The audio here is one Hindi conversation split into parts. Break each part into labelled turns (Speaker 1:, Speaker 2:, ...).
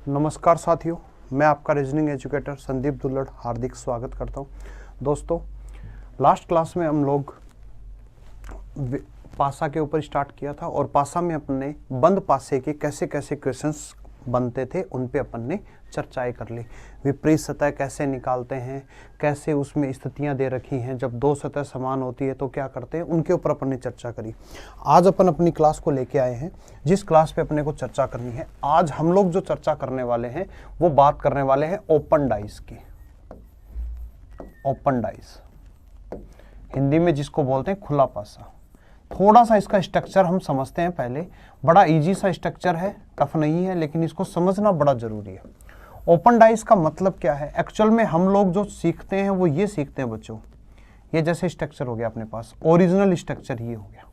Speaker 1: नमस्कार साथियों, मैं आपका रीजनिंग एजुकेटर संदीप दुल्लड़ हार्दिक स्वागत करता हूं। दोस्तों, लास्ट क्लास में हम लोग पासा के ऊपर स्टार्ट किया था और पासा में अपने बंद पासे के कैसे कैसे क्वेश्चंस बनते थे उन पे अपन ने चर्चाएं कर ली। विपरीत सतह कैसे निकालते हैं, कैसे उसमें स्थितियां दे रखी हैं, जब दो सतह समान होती है तो क्या करते हैं, उनके ऊपर अपन ने चर्चा करी। आज अपन अपनी क्लास को लेके आए हैं जिस क्लास पे अपने को चर्चा करनी है। आज हम लोग जो चर्चा करने वाले हैं वो बात करने वाले हैं ओपन डाइस की। ओपन डाइस हिंदी में जिसको बोलते हैं खुला पासा। थोड़ा सा इसका स्ट्रक्चर हम समझते हैं पहले। बड़ा इजी सा स्ट्रक्चर है, टफ नहीं है, लेकिन इसको समझना बड़ा जरूरी है। ओपन डाइस का मतलब क्या है? एक्चुअल में हम लोग जो सीखते हैं वो ये सीखते हैं बच्चों, ये जैसे स्ट्रक्चर हो गया अपने पास, ओरिजिनल स्ट्रक्चर ये हो गया।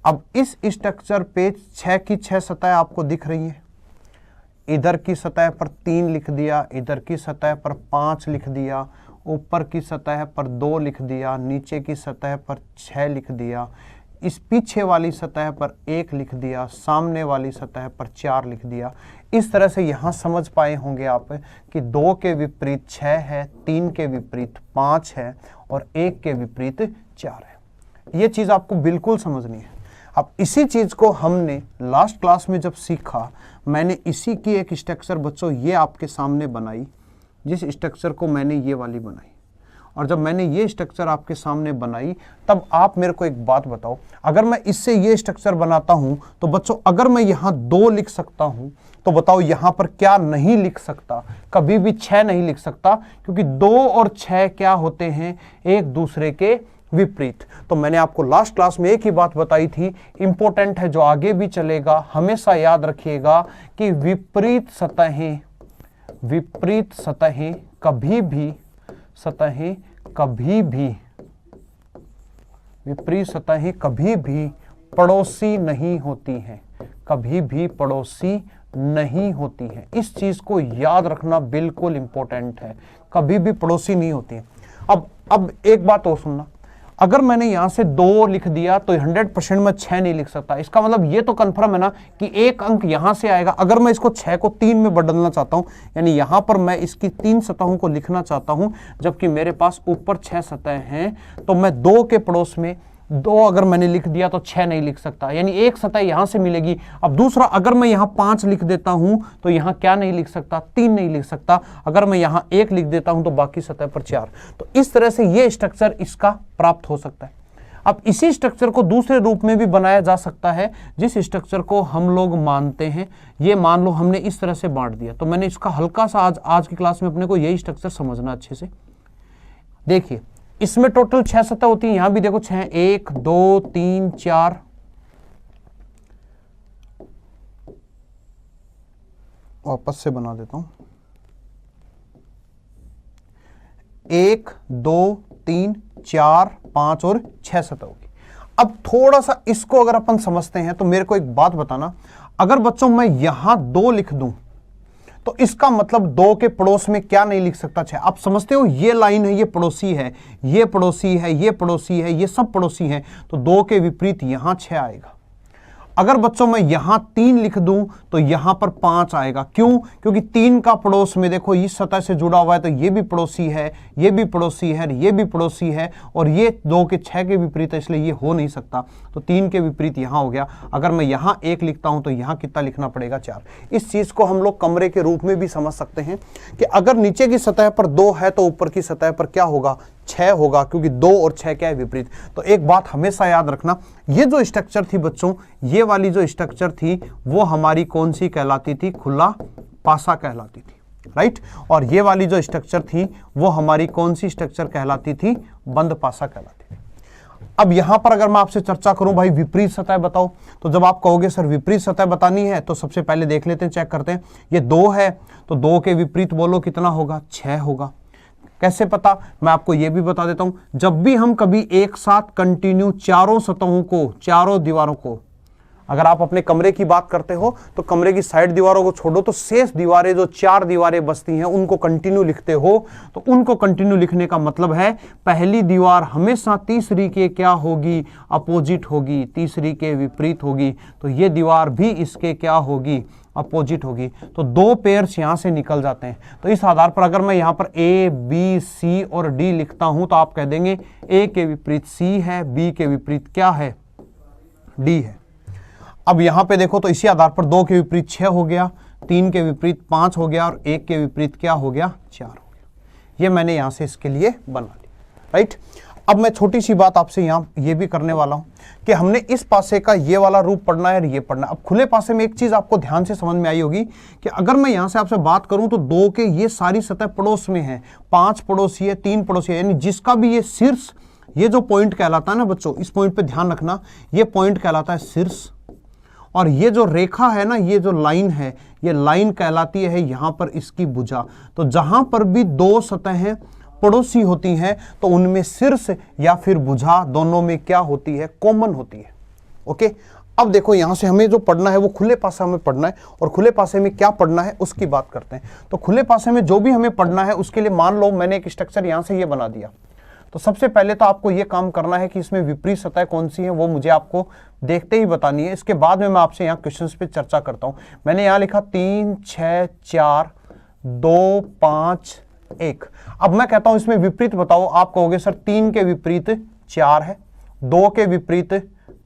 Speaker 1: अब इस स्ट्रक्चर पे 6 की 6 सतह आपको दिख रही है। इधर की सतह पर 3 लिख दिया, इधर की सतह पर 5 लिख दिया, ऊपर की सतह पर 2 लिख दिया, नीचे की सतह पर 6 लिख दिया, इस पीछे वाली सतह पर 1 लिख दिया, सामने वाली सतह पर 4 लिख दिया। इस तरह से यहाँ समझ पाए होंगे आप कि 2 के विपरीत 6 है, 3 के विपरीत 5 है और 1 के विपरीत 4 है। ये चीज़ आपको बिल्कुल समझनी है। अब इसी चीज़ को हमने लास्ट क्लास में जब सीखा, मैंने इसी की एक स्ट्रक्चर बच्चों ये आपके सामने बनाई, जिस स्ट्रक्चर को मैंने ये वाली बनाई। और जब मैंने ये स्ट्रक्चर आपके सामने बनाई तब आप मेरे को एक बात बताओ, अगर मैं इससे ये स्ट्रक्चर बनाता हूं तो बच्चों अगर मैं यहाँ 2 लिख सकता हूं तो बताओ यहाँ पर क्या नहीं लिख सकता? कभी भी 6 नहीं लिख सकता, क्योंकि 2 और 6 क्या होते हैं? एक दूसरे के विपरीत। तो मैंने आपको लास्ट क्लास में एक ही बात बताई थी, इंपॉर्टेंट है, जो आगे भी चलेगा, हमेशा याद रखिएगा कि विपरीत सतहें कभी भी विपरीत सतहें कभी भी पड़ोसी नहीं होती हैं, कभी भी पड़ोसी नहीं होती हैं। इस चीज को याद रखना बिल्कुल इंपॉर्टेंट है, कभी भी पड़ोसी नहीं होती हैं। अब एक बात और सुनना, अगर मैंने यहां से 2 लिख दिया तो 100% में 6 नहीं लिख सकता। इसका मतलब ये तो कंफर्म है ना कि एक अंक यहां से आएगा। अगर मैं इसको 6 को 3 में बदलना चाहता हूं, यानी यहां पर मैं इसकी 3 सतहों को लिखना चाहता हूं, जबकि मेरे पास ऊपर 6 सतह हैं, तो मैं 2 के पड़ोस में 2 अगर मैंने लिख दिया तो 6 नहीं लिख सकता, यानी एक सतह यहां से मिलेगी। अब दूसरा, अगर मैं यहां 5 लिख देता हूं तो यहां क्या नहीं लिख सकता? 3 नहीं लिख सकता। अगर मैं यहां 1 लिख देता हूं तो बाकी सतह पर 4। तो इस तरह से ये स्ट्रक्चर इसका प्राप्त हो सकता है। अब इसी स्ट्रक्चर को दूसरे रूप में भी बनाया जा सकता है, जिस स्ट्रक्चर को हम लोग मानते हैं, ये मान लो हमने इस तरह से बांट दिया। तो मैंने इसका हल्का सा आज की क्लास में अपने को यही स्ट्रक्चर समझना अच्छे से। देखिए, इसमें टोटल 6 सतह होती है, यहां भी देखो 6, 1 2 3 4। वापस से बना देता हूं, 1 2 3 4 5 और 6 सतह होगी। अब थोड़ा सा इसको अगर अपन समझते हैं तो मेरे को एक बात बताना, अगर बच्चों मैं यहां 2 लिख दूं तो इसका मतलब 2 के पड़ोस में क्या नहीं लिख सकता? 6। आप समझते हो, ये लाइन है, ये पड़ोसी है, ये पड़ोसी है, ये पड़ोसी है, ये सब पड़ोसी हैं, तो 2 के विपरीत यहां 6 आएगा। अगर बच्चों मैं यहां 3 लिख दूं तो यहां पर 5 आएगा। क्यों? क्योंकि 3 का पड़ोस में देखो इस सतह से जुड़ा हुआ है, तो ये भी पड़ोसी है, ये भी पड़ोसी है, ये भी पड़ोसी है, और ये 2 के 6 के विपरीत है, इसलिए ये हो नहीं सकता। तो 3 के विपरीत यहां हो गया। अगर मैं यहां 1 लिखता हूं तो यहां कितना लिखना पड़ेगा? 4। इस चीज को हम लोग कमरे के रूप में भी समझ सकते हैं कि अगर नीचे की सतह पर 2 है तो ऊपर की सतह पर क्या होगा? 6 होगा, क्योंकि 2 और 6 क्या है? विपरीत। तो एक बात हमेशा याद रखना, ये जो स्ट्रक्चर थी बच्चों, ये वाली जो स्ट्रक्चर थी वो हमारी कौन सी कहलाती थी? खुला पासा कहलाती थी, राइट। और ये वाली जो स्ट्रक्चर थी वो हमारी कौन सी स्ट्रक्चर कहलाती थी? बंद पासा कहलाती थी। अब यहां पर अगर मैं आपसे चर्चा करूं, भाई विपरीत सतह बताओ, तो जब आप कहोगे सर विपरीत सतह बतानी है, तो सबसे पहले देख लेते हैं, चेक करते हैं। ये 2 है तो 2 के विपरीत बोलो कितना होगा? 6 होगा। कैसे पता? मैं आपको यह भी बता देता हूं, जब भी हम कभी एक साथ कंटिन्यू चारों सतहों को, चारों दीवारों को, अगर आप अपने कमरे की बात करते हो तो कमरे की साइड दीवारों को छोड़ो तो शेष दीवारें, जो 4 दीवारें बचती हैं, उनको कंटिन्यू लिखते हो, तो उनको कंटिन्यू लिखने का मतलब है पहली दीवार हमेशा तीसरी के क्या होगी? अपोजिट होगी, तीसरी के विपरीत होगी। तो ये दीवार भी इसके क्या होगी? अपोजिट होगी, तो दो पेयर्स यहां से निकल जाते हैं। तो इस आधार पर अगर मैं यहां पर ए बी सी और डी लिखता हूं तो आप कह देंगे ए के विपरीत सी है, बी के विपरीत क्या है, डी है। अब यहां पे देखो तो इसी आधार पर 2 के विपरीत 6 हो गया, 3 के विपरीत 5 हो गया और 1 के विपरीत क्या हो गया, 4 हो गया। ये मैंने यहां से इसके लिए बना लिया, राइट। अब मैं छोटी सी बात आपसे यहां ये भी करने वाला हूं कि हमने इस पासे का ये वाला रूप पढ़ना है और ये पढ़ना है। अब खुले पासे में एक चीज आपको ध्यान से समझ में आई होगी कि अगर मैं यहां से आपसे बात करूं तो 2 के ये सारी सतह पड़ोस में है, 5 पड़ोसी है, 3 पड़ोसी है, यानी जिसका भी ये शीर्ष, ये जो पॉइंट कहलाता है ना बच्चों, इस पॉइंट पे ध्यान रखना, ये पॉइंट कहलाता है शीर्ष, और ये जो रेखा है ना, ये जो लाइन है, ये लाइन कहलाती है यहां पर इसकी भुजा। तो जहां पर भी दो सतहें पड़ोसी होती हैं तो उनमें शीर्ष या फिर भुजा दोनों में क्या होती है, कॉमन होती है। ओके, अब देखो यहां से हमें जो पढ़ना है वो खुले पासे हमें पढ़ना है, और खुले पासे में क्या पढ़ना है उसकी बात करते हैं। तो खुले पासे में जो भी हमें पढ़ना है उसके लिए मान लो मैंने एक स्ट्रक्चर यहां से ये बना दिया, तो सबसे पहले तो आपको ये काम करना है कि इसमें विपरीत सतह कौन सी है वो मुझे आपको देखते ही बतानी है। इसके बाद में मैं आपसे यहाँ क्वेश्चंस पे चर्चा करता हूँ। मैंने यहाँ लिखा 3 6 4 2 5 1। अब मैं कहता हूं इसमें विपरीत बताओ, आप कहोगे सर 3 के विपरीत 4 है, 2 के विपरीत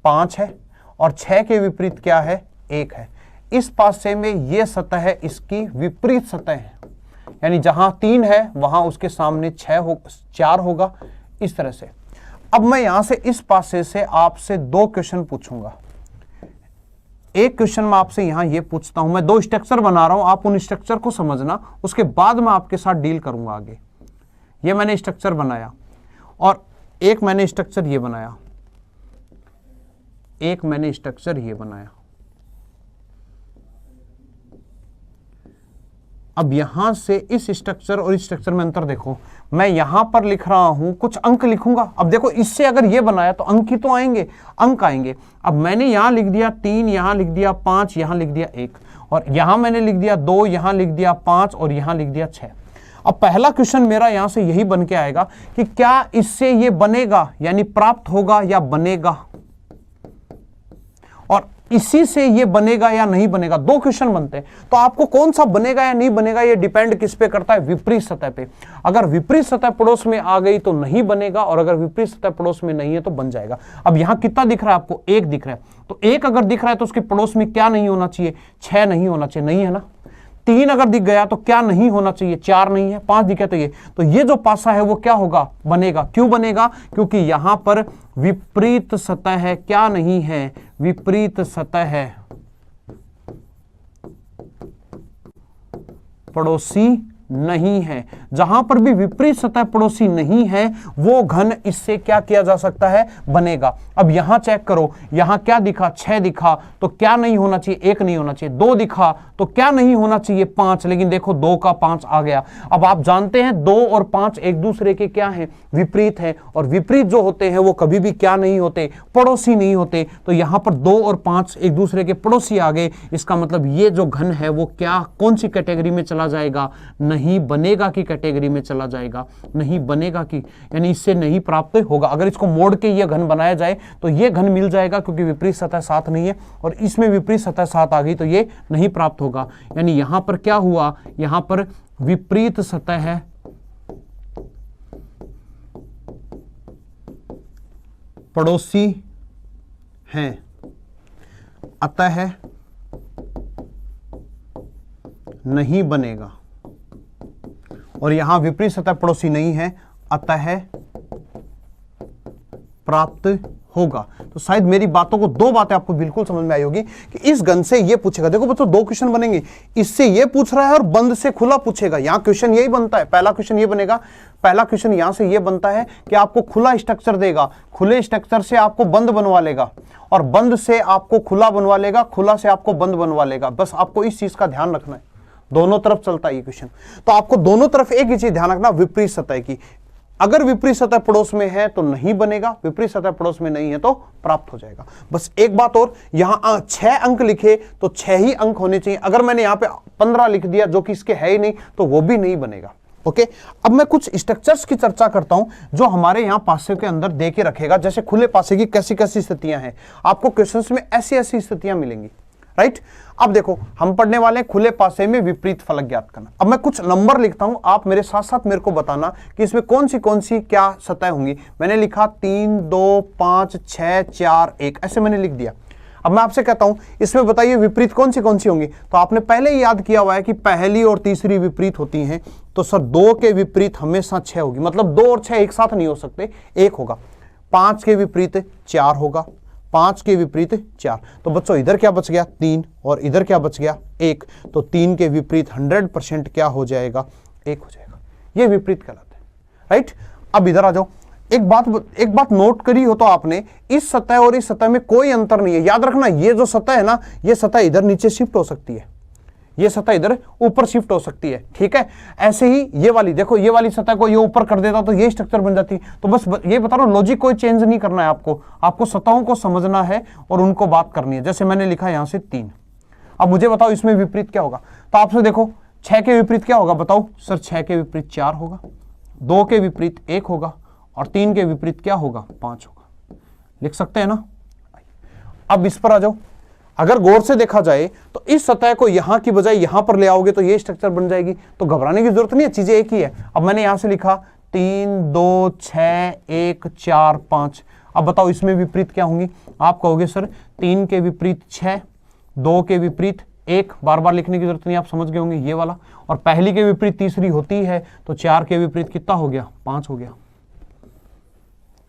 Speaker 1: 5 है और 6 के विपरीत क्या है, 1 है। इस पासे में ये सतह है, इसकी विपरीत सतह है, यानी जहां 3 है वहां उसके सामने 4 होगा, इस तरह से। अब मैं यहां से इस पासे से आपसे 2 क्वेश्चन पूछूंगा। एक क्वेश्चन मैं आपसे यहां ये पूछता हूं, मैं 2 स्ट्रक्चर बना रहा हूं, आप उन स्ट्रक्चर को समझना, उसके बाद मैं आपके साथ डील करूंगा आगे। ये मैंने स्ट्रक्चर बनाया और एक मैंने स्ट्रक्चर ये बनाया, एक मैंने स्ट्रक्चर ये बनाया। अब यहां से इस स्ट्रक्चर और इस स्ट्रक्चर में अंतर देखो, मैं यहां पर लिख रहा हूं, कुछ अंक लिखूंगा। अब देखो इससे अगर ये बनाया तो अंक ही तो आएंगे, अंक आएंगे। अब मैंने यहां लिख दिया 3, यहां लिख दिया 5, यहां लिख दिया 1, और यहां मैंने लिख दिया 2, यहां लिख दिया 5 और यहां लिख दिया 6। अब पहला क्वेश्चन मेरा यहां से यही बन के आएगा कि क्या इससे ये बनेगा, यानी प्राप्त होगा या बनेगा, और इसी से ये बनेगा या नहीं बनेगा। 2 क्वेश्चन बनते हैं, तो आपको कौन सा बनेगा या नहीं बनेगा ये डिपेंड किस पे करता है, विपरीत सतह पे। अगर विपरीत सतह पड़ोस में आ गई तो नहीं बनेगा, और अगर विपरीत सतह पड़ोस में नहीं है तो बन जाएगा। अब यहां कितना दिख रहा है आपको, 1 दिख रहा है, तो 1 अगर दिख रहा है तो उसके पड़ोस में क्या नहीं होना चाहिए, 6 नहीं होना चाहिए, नहीं है ना। 3 अगर दिख गया तो क्या नहीं होना चाहिए, 4 नहीं है, 5 दिखे तो ये जो पासा है वो क्या होगा, बनेगा। क्यों बनेगा, क्योंकि यहां पर विपरीत सतह है, क्या नहीं है, विपरीत सतह है, पड़ोसी नहीं है। जहां पर भी विपरीत सतह पड़ोसी नहीं है वो घन इससे क्या किया जा सकता है, बनेगा। अब यहां चेक करो, यहां क्या दिखा, 6 दिखा, तो क्या नहीं होना चाहिए, 1 नहीं होना चाहिए। 2 दिखा तो क्या नहीं होना चाहिए, 5, लेकिन देखो 2 का 5 आ गया। अब आप जानते हैं 2 और 5 एक दूसरे के क्या हैं, विपरीत हैं, और विपरीत जो होते हैं वो कभी भी क्या नहीं होते, पड़ोसी नहीं होते। तो यहां पर 2 और 5 एक दूसरे के पड़ोसी आ गए, इसका मतलब ये जो घन है वो क्या, कौन सी कैटेगरी में चला जाएगा, नहीं बनेगा की कैटेगरी में चला जाएगा, नहीं बनेगा की, यानी इससे नहीं प्राप्त होगा। अगर इसको मोड़ के ये घन बनाया जाए तो ये घन मिल जाएगा, क्योंकि विपरीत सतह साथ नहीं है, और इसमें विपरीत सतह साथ आ गई तो ये नहीं प्राप्त होगा। यानी यहां पर क्या हुआ, यहां पर विपरीत सतह है, पड़ोसी हैं, अतः नहीं बनेगा, और यहां विपरीत सतह पड़ोसी नहीं है, अतः प्राप्त होगा। तो शायद मेरी बातों को, 2 बातें आपको बिल्कुल समझ में आई होगी कि इस घन से ये पूछेगा। देखो बच्चों 2 क्वेश्चन बनेंगे, इससे ये पूछ रहा है और बंद से खुला पूछेगा। यहां क्वेश्चन यही बनता है, पहला क्वेश्चन ये बनेगा, पहला क्वेश्चन यहां से ये बनता है कि आपको खुला स्ट्रक्चर देगा, खुले स्ट्रक्चर से आपको बंद बनवा लेगा, और बंद से आपको खुला बनवा लेगा, खुला से आपको बंद बनवा लेगा। बस आपको इस चीज का ध्यान रखना है, दोनों तरफ चलता है ये क्वेश्चन। तो आपको दोनों तरफ एक ही चीज ध्यान रखना, विपरीत सतह की। अगर विपरीत सतह पड़ोस में है तो नहीं बनेगा, विपरीत सतह पड़ोस में नहीं है तो प्राप्त हो जाएगा। बस एक बात और, यहां 6 अंक लिखे तो 6 ही अंक होने चाहिए। अगर मैंने यहां पे 15 लिख दिया जो कि इसके है ही नहीं तो वो भी नहीं बनेगा। ओके, अब मैं कुछ स्ट्रक्चर्स की चर्चा करता हूं जो हमारे यहां पासे के अंदर दे के रखेगा, जैसे खुले पासे की कैसी कैसी स्थितियां हैं। आपको क्वेश्चंस में ऐसी ऐसी स्थितियां मिलेंगी, राइट। अब देखो हम पढ़ने वाले हैं खुले पासे में विपरीत फलक ज्ञात करना। अब मैं कुछ नंबर लिखता हूं, आप मेरे साथ साथ मेरे को बताना कि इसमें कौन सी क्या सतह होंगी। मैंने लिखा 3 2 5 6 4 1, ऐसे मैंने लिख दिया। अब मैं आपसे कहता हूं इसमें बताइए विपरीत कौन सी होंगी। तो आपने पहले ही याद किया हुआ है कि पहली और तीसरी विपरीत होती हैं, तो सर 2 के विपरीत हमेशा 6 होगी, मतलब 2 और 6 एक साथ नहीं हो सकते, 1 होगा। 5 के विपरीत 4 होगा, 5 के विपरीत 4। तो बच्चों इधर क्या बच गया 3, और इधर क्या बच गया 1। तो 3 के विपरीत 100% क्या हो जाएगा 1 हो जाएगा। ये विपरीत कहलाता है, राइट। अब इधर आ जाओ, एक बात नोट करी हो तो आपने, इस सतह और इस सतह में कोई अंतर नहीं है। याद रखना ये जो सतह है ना, ये सतह इधर नीचे शिफ्ट हो सकती है, ये सतह इधर ऊपर शिफ्ट हो सकती है, ठीक है। ऐसे ही ये वाली देखो, ये वाली सतह को ये ऊपर कर देता तो ये स्ट्रक्चर बन जाती। तो बस ये बता रहा हूं, लॉजिक कोई चेंज नहीं करना है आपको सतहों को समझना है और उनको बात करनी है। जैसे मैंने लिखा यहां से 3। अब मुझे बताओ इसमें विपरीत क्या होगा। तो आपसे देखो 6 के विपरीत क्या होगा, बताओ सर। 6 के विपरीत 4 होगा, 2 के विपरीत 1 होगा, और 3 के विपरीत क्या होगा 5 होगा। लिख सकते हैं ना। अब इस पर आ जाओ, अगर गौर से देखा जाए तो इस सतह को यहां की बजाय यहां पर ले आओगे तो ये स्ट्रक्चर बन जाएगी। तो घबराने की जरूरत नहीं है, चीजें एक ही है। अब मैंने यहां से लिखा 3 2 6 1 4 5। अब बताओ इसमें विपरीत क्या होंगी। आप कहोगे सर 3 के विपरीत 6, 2 के विपरीत 1, बार बार लिखने की जरूरत नहीं, आप समझ गए होंगे ये वाला। और पहली के विपरीत तीसरी होती है, तो 4 के विपरीत कितना हो गया 5 हो गया।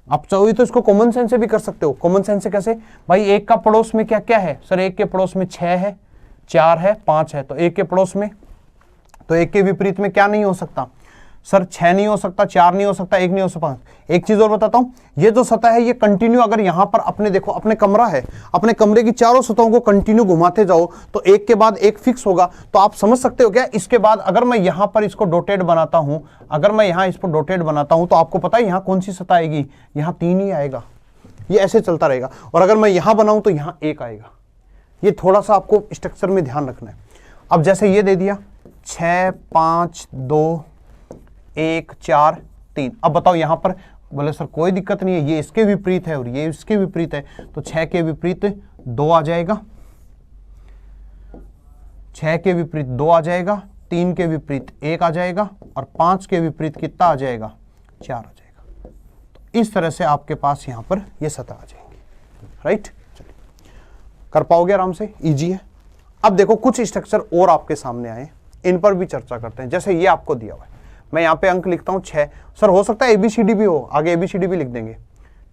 Speaker 1: आप चाहो तो इसको कॉमन सेंस से भी कर सकते हो। कॉमन सेंस से कैसे भाई, 1 का पड़ोस में क्या क्या है सर। 1 के पड़ोस में 6 है, 4 है, 5 है। तो 1 के पड़ोस में, तो 1 के विपरीत में क्या नहीं हो सकता सर, 6 नहीं हो सकता, 4 नहीं हो सकता, 1 नहीं हो सकता। एक चीज और बताता हूं, ये जो सतह है ये कंटिन्यू, अगर यहां पर अपने देखो अपने कमरा है, अपने कमरे की चारों सतहों को कंटिन्यू घुमाते जाओ तो एक के बाद एक फिक्स होगा। तो आप समझ सकते हो क्या, इसके बाद अगर मैं यहां पर इसको डॉटेड बनाता हूं, अगर मैं यहां इसको डॉटेड बनाता हूं तो आपको पता है यहां कौन सी सतह आएगी, यहां 3 ही आएगा। ये ऐसे चलता रहेगा। और अगर मैं यहां बनाऊं तो यहां 1 आएगा। ये थोड़ा सा आपको स्ट्रक्चर में ध्यान रखना है। अब जैसे ये दे दिया 6 5 2 1 4 3। अब बताओ यहां पर, बोले सर कोई दिक्कत नहीं है, ये इसके विपरीत है और ये इसके विपरीत है। तो 6 के विपरीत 2 आ जाएगा, 6 के विपरीत 2 आ जाएगा, 3 के विपरीत 1 आ जाएगा, और 5 के विपरीत कितना आ जाएगा 4 आ जाएगा। तो इस तरह से आपके पास यहां पर ये सतह आ जाएंगी, राइट। चलिए कर पाओगे आराम से, इजी है। अब देखो कुछ स्ट्रक्चर और आपके सामने आए, इन पर भी चर्चा करते हैं। जैसे ये आपको दिया हुआ है, मैं यहाँ पे अंक लिखता हूँ 6। सर हो सकता है ABCD भी हो, आगे ABCD भी लिख देंगे,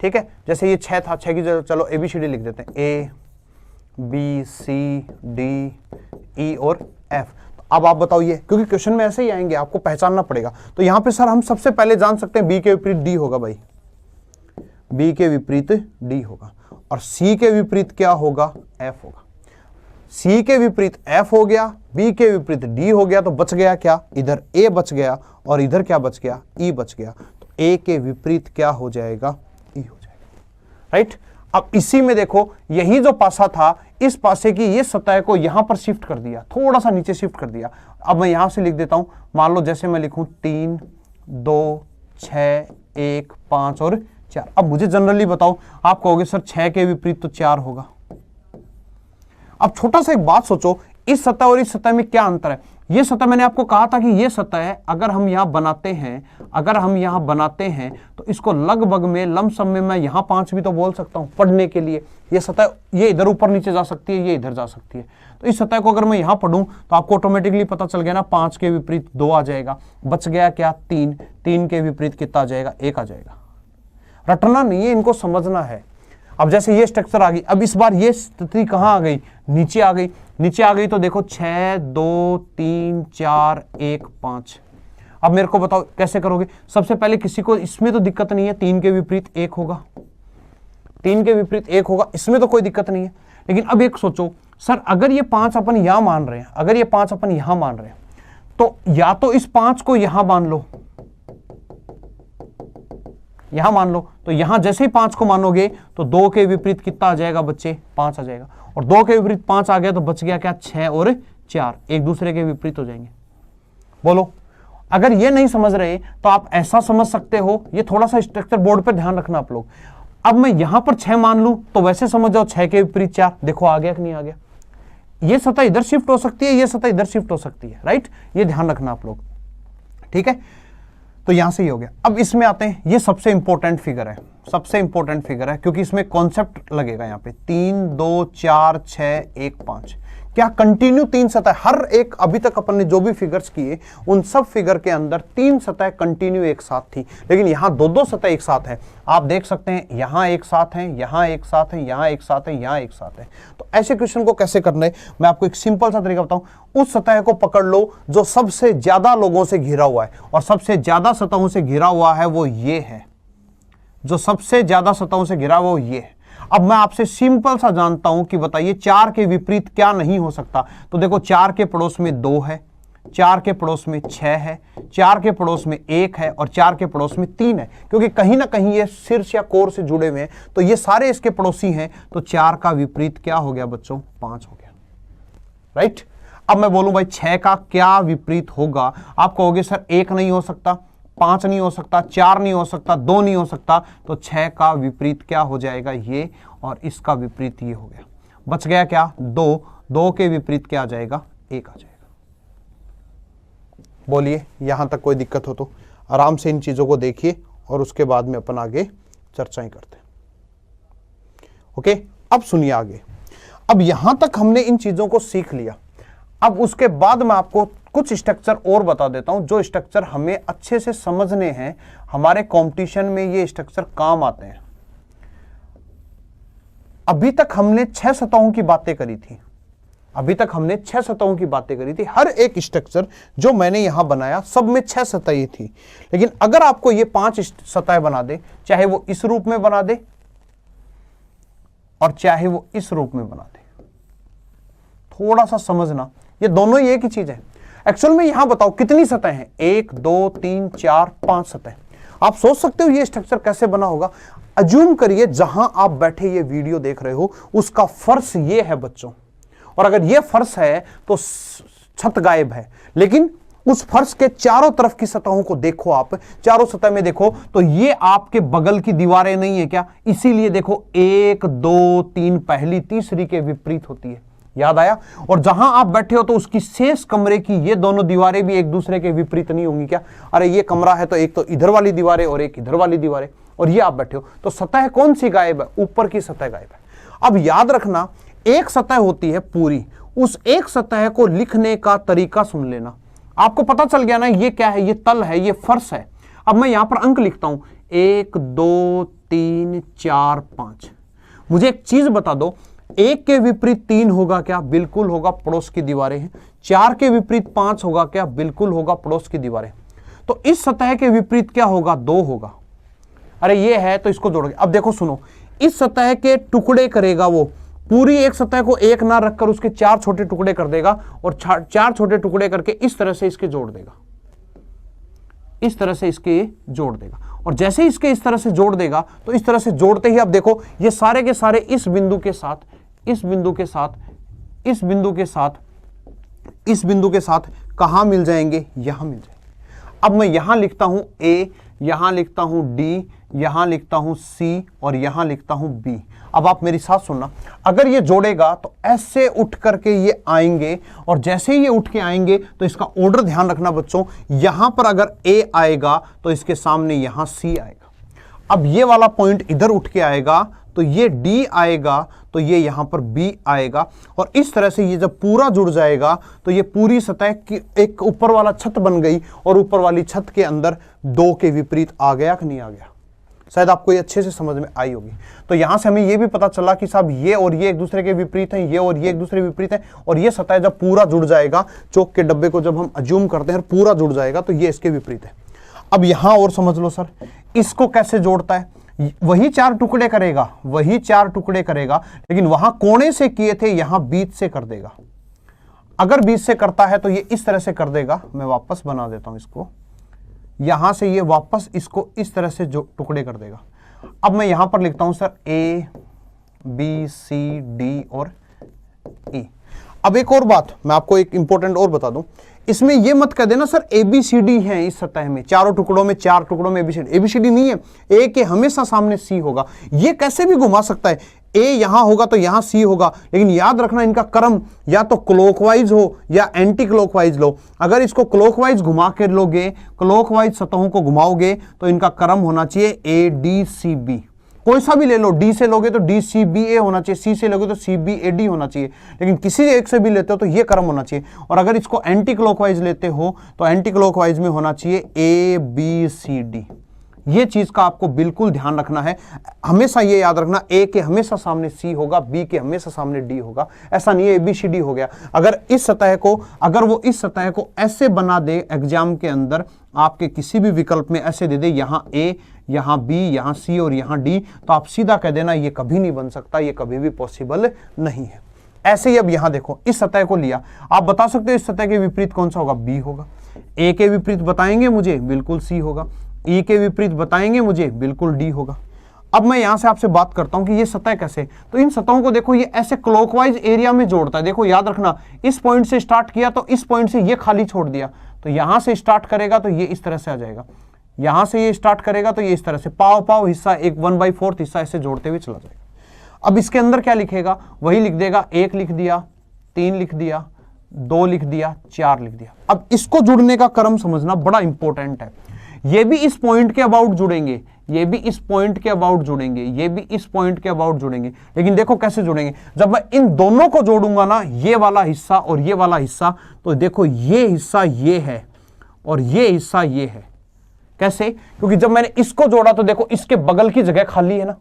Speaker 1: ठीक है। जैसे ये 6 था, 6 की जगह चलो ABCD लिख देते हैं, A B C D E और F। तो अब आप बताओ ये, क्योंकि क्वेश्चन में ऐसे ही आएंगे, आपको पहचानना पड़ेगा। तो यहाँ पे सर हम सबसे पहले जान सकते हैं B के विपरीत D होगा भाई, B के विपरीत D होगा, और C के विपरीत क्या होगा F होगा। C के विपरीत F हो गया, B के विपरीत D हो गया, तो बच गया क्या, इधर A बच गया, और इधर क्या बच गया E बच गया। तो A के विपरीत क्या हो जाएगा E हो जाएगा, राइट। अब इसी में देखो यही जो पासा था, इस पासे की ये सतह को यहां पर शिफ्ट कर दिया, थोड़ा सा नीचे शिफ्ट कर दिया। अब मैं यहां से लिख देता हूं, मान लो जैसे मैं लिखूं 3 2 6 1 5 और 4। अब मुझे जनरली बताओ, आप कहोगे सर 6 के विपरीत तो 4 होगा। अब छोटा सा एक बात सोचो, इस सतह और इस सतह में क्या अंतर है। ये सतह मैंने आपको कहा था कि ये सतह है, अगर हम यहां बनाते हैं तो इसको लगभग में लमसम में मैं यहां 5 भी तो बोल सकता हूं पढ़ने के लिए। ये सतह ये इधर ऊपर नीचे जा सकती है, ये इधर जा सकती है। तो इस सतह को अगर मैं यहां पढ़ूं तो आपको ऑटोमेटिकली पता चल गया ना, 5 के विपरीत 2 आ जाएगा, बच गया क्या 3, 3 के विपरीत कितना आ जाएगा 1 आ जाएगा। रटना नहीं है, इनको समझना है। अब जैसे ये स्ट्रक्चर आ गई, अब इस बार ये स्थिति कहां आ गई, नीचे आ गई। नीचे आ गई तो देखो 6 2 3 4 1 5। अब मेरे को बताओ कैसे करोगे। सबसे पहले किसी को इसमें तो दिक्कत नहीं है, 3 के विपरीत 1 होगा, 3 के विपरीत 1 होगा, इसमें तो कोई दिक्कत नहीं है। लेकिन अब एक सोचो सर, अगर ये 5 अपन यहां मान रहे हैं, अगर ये 5 अपन यहां मान रहे हैं, तो या तो इस 5 को यहां मान लो, यहां मान लो, तो यहां जैसे ही 5 को मानोगे तो 2 के विपरीत कितना आ जाएगा बच्चे 5 आ जाएगा, और 2 के विपरीत 5 आ गया तो बच गया क्या 6 और 4, एक दूसरे के विपरीत हो जाएंगे। बोलो, अगर ये नहीं समझ रहे तो आप ऐसा समझ सकते हो, ये थोड़ा सा स्ट्रक्चर बोर्ड पे ध्यान रखना आप लोग। अब मैं यहां पर 6 मान लूं तो वैसे समझ जाओ 6 के विपरीत 4, देखो आ गया कि नहीं आ गया। ये सतह इधर शिफ्ट हो सकती है, ये सतह इधर शिफ्ट हो सकती है, राइट। ये ध्यान रखना आप लोग, ठीक है। तो यहां से ये हो गया। अब इसमें आते हैं, ये सबसे इंपॉर्टेंट फिगर है, सबसे इंपॉर्टेंट फिगर है, क्योंकि इसमें कॉन्सेप्ट लगेगा यहां पे। 3 2 4 6 1 5, क्या कंटिन्यू 3 सतह, हर एक अभी तक अपन ने जो भी फिगर्स किए उन सब फिगर के अंदर 3 सतह कंटिन्यू एक साथ थी, लेकिन यहां 2-2 सतह एक साथ है। आप देख सकते हैं यहां एक साथ है, यहां एक साथ है, यहां एक साथ है, यहां एक साथ है। तो ऐसे क्वेश्चन को कैसे करना है, मैं आपको एक सिंपल सा तरीका बताऊं। उस सतह को पकड़ लो जो सबसे ज्यादा लोगों से घिरा हुआ है, और सबसे ज्यादा सतहों से घिरा हुआ है वो ये है, जो सबसे ज्यादा सतहों से घिरा हुआ वो ये है। अब मैं आपसे सिंपल सा जानता हूं कि बताइए 4 के विपरीत क्या नहीं हो सकता। तो देखो 4 के पड़ोस में 2 है, 4 के पड़ोस में 6 है, 4 के पड़ोस में 1 है, और 4 के पड़ोस में 3 है, क्योंकि कहीं ना कहीं ये शीर्ष या कोर से जुड़े हुए हैं, तो ये सारे इसके पड़ोसी हैं। तो 4 का विपरीत क्या हो गया बच्चों, 5 हो गया, राइट। अब मैं बोलूं भाई 6 का क्या विपरीत होगा, आप कहोगे सर 1 नहीं हो सकता, 5 नहीं हो सकता, 4 नहीं हो सकता, 2 नहीं हो सकता। तो 6 का विपरीत क्या हो जाएगा, ये, और इसका विपरीत ये हो गया। बच गया क्या, 2। 2 के विपरीत क्या आ जाएगा, 1 आ जाएगा। बोलिए यहां तक कोई दिक्कत हो तो आराम से इन चीजों को देखिए, और उसके बाद में अपन आगे चर्चाएं करते हैं। ओके, अब सुनिए आगे। अब यहां तक हमने इन चीजों को सीख लिया। अब उसके बाद मैं आपको कुछ स्ट्रक्चर और बता देता हूं, जो स्ट्रक्चर हमें अच्छे से समझने हैं, हमारे कंपटीशन में ये स्ट्रक्चर काम आते हैं। अभी तक हमने 6 सतहों की बातें करी थी, अभी तक हमने 6 सतहों की बातें करी थी। हर एक स्ट्रक्चर जो मैंने यहां बनाया सब में 6 सतहें थी। लेकिन अगर आपको ये 5 सतहें बना दे, चाहे वो इस रूप में बना दे और चाहे वो इस रूप में बना दे, थोड़ा सा समझना, ये दोनों ही एक ही चीज है। एक्चुअल में यहां बताओ कितनी सतह हैं, 1 2 3 4 5 सतह। आप सोच सकते हो ये स्ट्रक्चर कैसे बना होगा। अज्यूम करिए जहां आप बैठे ये वीडियो देख रहे हो उसका फर्श ये है बच्चों, और अगर ये फर्श है तो छत गायब है, लेकिन उस फर्श के चारों तरफ की सतहों को देखो, आप चारों सतह में देखो तो ये आपके बगल की दीवारें नहीं है क्या, इसीलिए देखो 1 2 3 पहली तीसरी के विपरीत होती है, याद आया। और जहां आप बैठे हो तो उसकी शेष कमरे की ये दोनों दीवारें भी एक दूसरे के विपरीत नहीं होंगी क्या, अरे ये कमरा है तो एक तो इधर वाली दीवारें और एक इधर वाली दीवारें, और ये आप बैठे हो तो सतह कौन सी गायब है, ऊपर की सतह गायब है। अब याद रखना एक सतह होती है पूरी, उस एक सतह को लिखने का तरीका सुन लेना। आपको पता चल गया ना ये क्या है, ये तल है, ये फर्श है। अब मैं यहां पर अंक लिखता हूं 1 2 3 4 5। मुझे एक चीज बता दो, 1 के विपरीत 3 होगा क्या, बिल्कुल होगा, पड़ोस की दीवारें हैं। 4 के विपरीत 5 होगा क्या, बिल्कुल होगा, पड़ोस की दीवारें। तो इस सतह के विपरीत क्या होगा, 2 होगा। अरे ये है तो इसको जोड़ोगे। अब देखो सुनो, इस सतह के टुकड़े करेगा वो, पूरी एक सतह को एक ना रखकर उसके 4 छोटे टुकड़े कर देगा, और 4 छोटे टुकड़े करके इस तरह से इसके जोड़ देगा, इस तरह से इसके जोड़ देगा। और जैसे इसके इस तरह से जोड़ देगा तो इस तरह से जोड़ते ही अब देखो ये सारे के सारे इस बिंदु के साथ, इस बिंदु के साथ, इस बिंदु के साथ, इस बिंदु के साथ कहां मिल जाएंगे, यहां मिल जाएंगे। अब मैं यहां लिखता हूं A, यहां लिखता हूं D, यहां लिखता हूं C, और यहां लिखता हूं B। अब आप मेरी साथ सुनना, अगर ये जोड़ेगा तो ऐसे उठ करके ये आएंगे, और जैसे ही ये उठ के आएंगे तो इसका ऑर्डर ध्यान रखना बच्चों, यहां पर अगर A आएगा तो इसके सामने यहां C आएगा। अब ये वाला पॉइंट इधर उठ के आएगा तो ये D आएगा, तो ये यहां पर B आएगा, और इस तरह से ये जब पूरा जुड़ जाएगा तो ये पूरी सतह की एक ऊपर वाला छत बन गई, और ऊपर वाली छत के अंदर 2 के विपरीत आ गया कि नहीं आ गया। शायद आपको ये अच्छे से समझ में आई होगी। तो यहां से हमें ये भी पता चला कि साहब ये और ये एक दूसरे के विपरीत हैं, ये और ये एक दूसरे के विपरीत हैं, और ये सतह जब पूरा जुड़ जाएगा, चौक के डब्बे को जब हम अज्यूम करते हैं पूरा जुड़ जाएगा तो ये इसके विपरीत है। अब यहां और समझ लो सर, इसको कैसे जोड़ता है, वही 4 टुकड़े करेगा, वही 4 टुकड़े करेगा, लेकिन वहां कोने से किए थे, यहां बीच से कर देगा। अगर बीच से करता है तो ये इस तरह से कर देगा, मैं वापस बना देता हूं इसको, यहां से ये वापस इसको इस तरह से जो टुकड़े कर देगा। अब मैं यहां पर लिखता हूं sir A B C D और E। अब एक और बात मैं आपको एक इंपॉर्टेंट और बता दूं, इसमें ये मत कह देना सर ABCD है इस सतह में, चारों टुकड़ों में, 4 टुकड़ों में ABCD नहीं है, A के हमेशा सामने C होगा। ये कैसे भी घुमा सकता है, A यहां होगा तो यहां C होगा, लेकिन याद रखना इनका क्रम या तो क्लॉकवाइज हो या एंटी क्लॉकवाइज लो। अगर इसको क्लॉकवाइज घुमा के लोगे, क्लॉकवाइज सतहों को घुमाओगे तो इनका क्रम होना चाहिए ADCB। कोई सा भी ले लो, D से लोगे तो DCBA होना चाहिए, C से लोगे तो CBAD होना चाहिए, लेकिन किसी एक से भी लेते हो तो ये क्रम होना चाहिए। और अगर इसको एंटी क्लॉकवाइज लेते हो तो एंटी क्लॉकवाइज में होना चाहिए ABCD। ये चीज का आपको बिल्कुल ध्यान रखना है, हमेशा ये याद रखना, A के हमेशा सामने C होगा, B के हमेशा सामने D होगा। ऐसा नहीं है ABCD हो गया। अगर वो इस सतह को ऐसे बना दे एग्जाम के अंदर, आपके किसी भी विकल्प में ऐसे दे दे, यहां A, यहां B, यहां C और यहां D, तो आप सीधा कह देना ये कभी नहीं बन सकता, ये कभी भी पॉसिबल नहीं है। ऐसे ही अब यहां देखो, इस सतह को लिया, आप बता सकते हो इस सतह के विपरीत कौन सा होगा, B होगा। A के विपरीत बताएंगे मुझे, बिल्कुल C होगा। E के विपरीत बताएंगे मुझे, बिल्कुल D होगा। अब मैं यहां से आपसे बात करता हूं कि ये सतह कैसे, तो इन सतहों को देखो, ये ऐसे क्लॉकवाइज एरिया में जोड़ता है। देखो याद रखना, इस पॉइंट से स्टार्ट किया तो इस पॉइंट से ये खाली छोड़ दिया, तो यहां से स्टार्ट करेगा तो ये इस तरह से आ जाएगा, यहां से ये स्टार्ट करेगा तो ये इस तरह से पाव पाव हिस्सा, एक 1/4 हिस्सा ऐसे जोड़ते हुए चला जाएगा। अब इसके अंदर क्या लिखेगा, वही लिख देगा, 1 लिख दिया, 3 लिख दिया, 2 लिख दिया, 4 लिख दिया। अब इसको जुड़ने का क्रम समझना बड़ा इंपॉर्टेंट है। ये भी इस पॉइंट के अबाउट जुड़ेंगे, ये भी इस पॉइंट के अबाउट जुड़ेंगे, ये भी इस पॉइंट के अबाउट जुड़ेंगे, लेकिन देखो कैसे जुड़ेंगे, जब मैं इन दोनों को जोड़ूंगा ना, ये वाला हिस्सा और ये वाला हिस्सा, तो देखो ये हिस्सा ये है और ये हिस्सा ये है। कैसे, क्योंकि जब मैंने इसको जोड़ा तो देखो इसके बगल की जगह खाली है ना,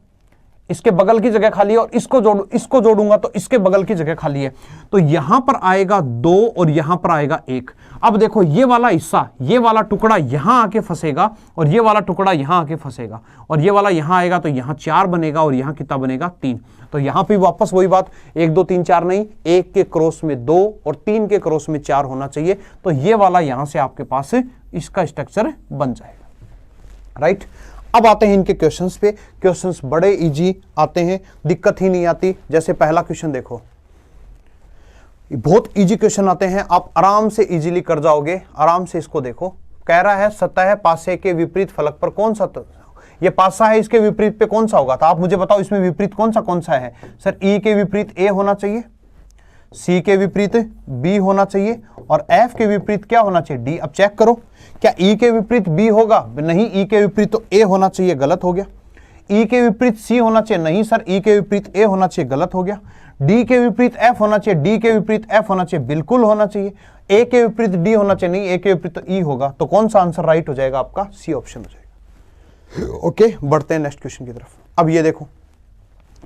Speaker 1: इसके बगल की जगह खाली है, और इसको जोड़ूंगा तो इसके बगल की जगह खाली है, तो यहां पर आएगा 2 और यहां पर आएगा 1। अब देखो ये वाला हिस्सा, ये वाला टुकड़ा यहां आके फंसेगा और ये वाला टुकड़ा यहां आके फंसेगा, और ये वाला यहां आएगा तो यहां 4 बनेगा और यहां कितना बनेगा, 3। तो यहां पे वापस वही बात, 1 2 3 4 नहीं, 1 के क्रॉस में 2 और 3 के क्रॉस में 4 होना चाहिए। तो ये वाला यहां से आपके पास इसका स्ट्रक्चर बन जाएगा, राइट। अब आते हैं इनके क्वेश्चंस पे। क्वेश्चंस बड़े इजी आते हैं, दिक्कत ही नहीं आती। जैसे पहला क्वेश्चन देखो, बहुत इजी क्वेश्चन आते हैं, आप आराम से इजीली कर जाओगे। आराम से इसको देखो, कह रहा है सतह पासे के विपरीत फलक पर कौन सा, ये पासा है, इसके विपरीत पे कौन सा होगा, तो आप मुझे बताओ इसमें विपरीत कौन सा है। सर E के विपरीत A होना चाहिए, C के विपरीत B होना चाहिए, और F के विपरीत क्या होना चाहिए, D। अब चेक करो, क्या E के विपरीत B होगा, नहीं, E के विपरीत तो A होना चाहिए, गलत हो गया। E के विपरीत C होना चाहिए, नहीं सर, E के विपरीत A होना चाहिए, गलत हो गया। D के विपरीत F होना चाहिए, D के विपरीत F होना चाहिए, बिल्कुल होना चाहिए। A के विपरीत D होना चाहिए, नहीं, A के विपरीत तो E होगा। तो कौन सा आंसर राइट हो जाएगा आपका, C ऑप्शन हो जाएगा। ओके, बढ़ते हैं नेक्स्ट क्वेश्चन की तरफ। अब ये देखो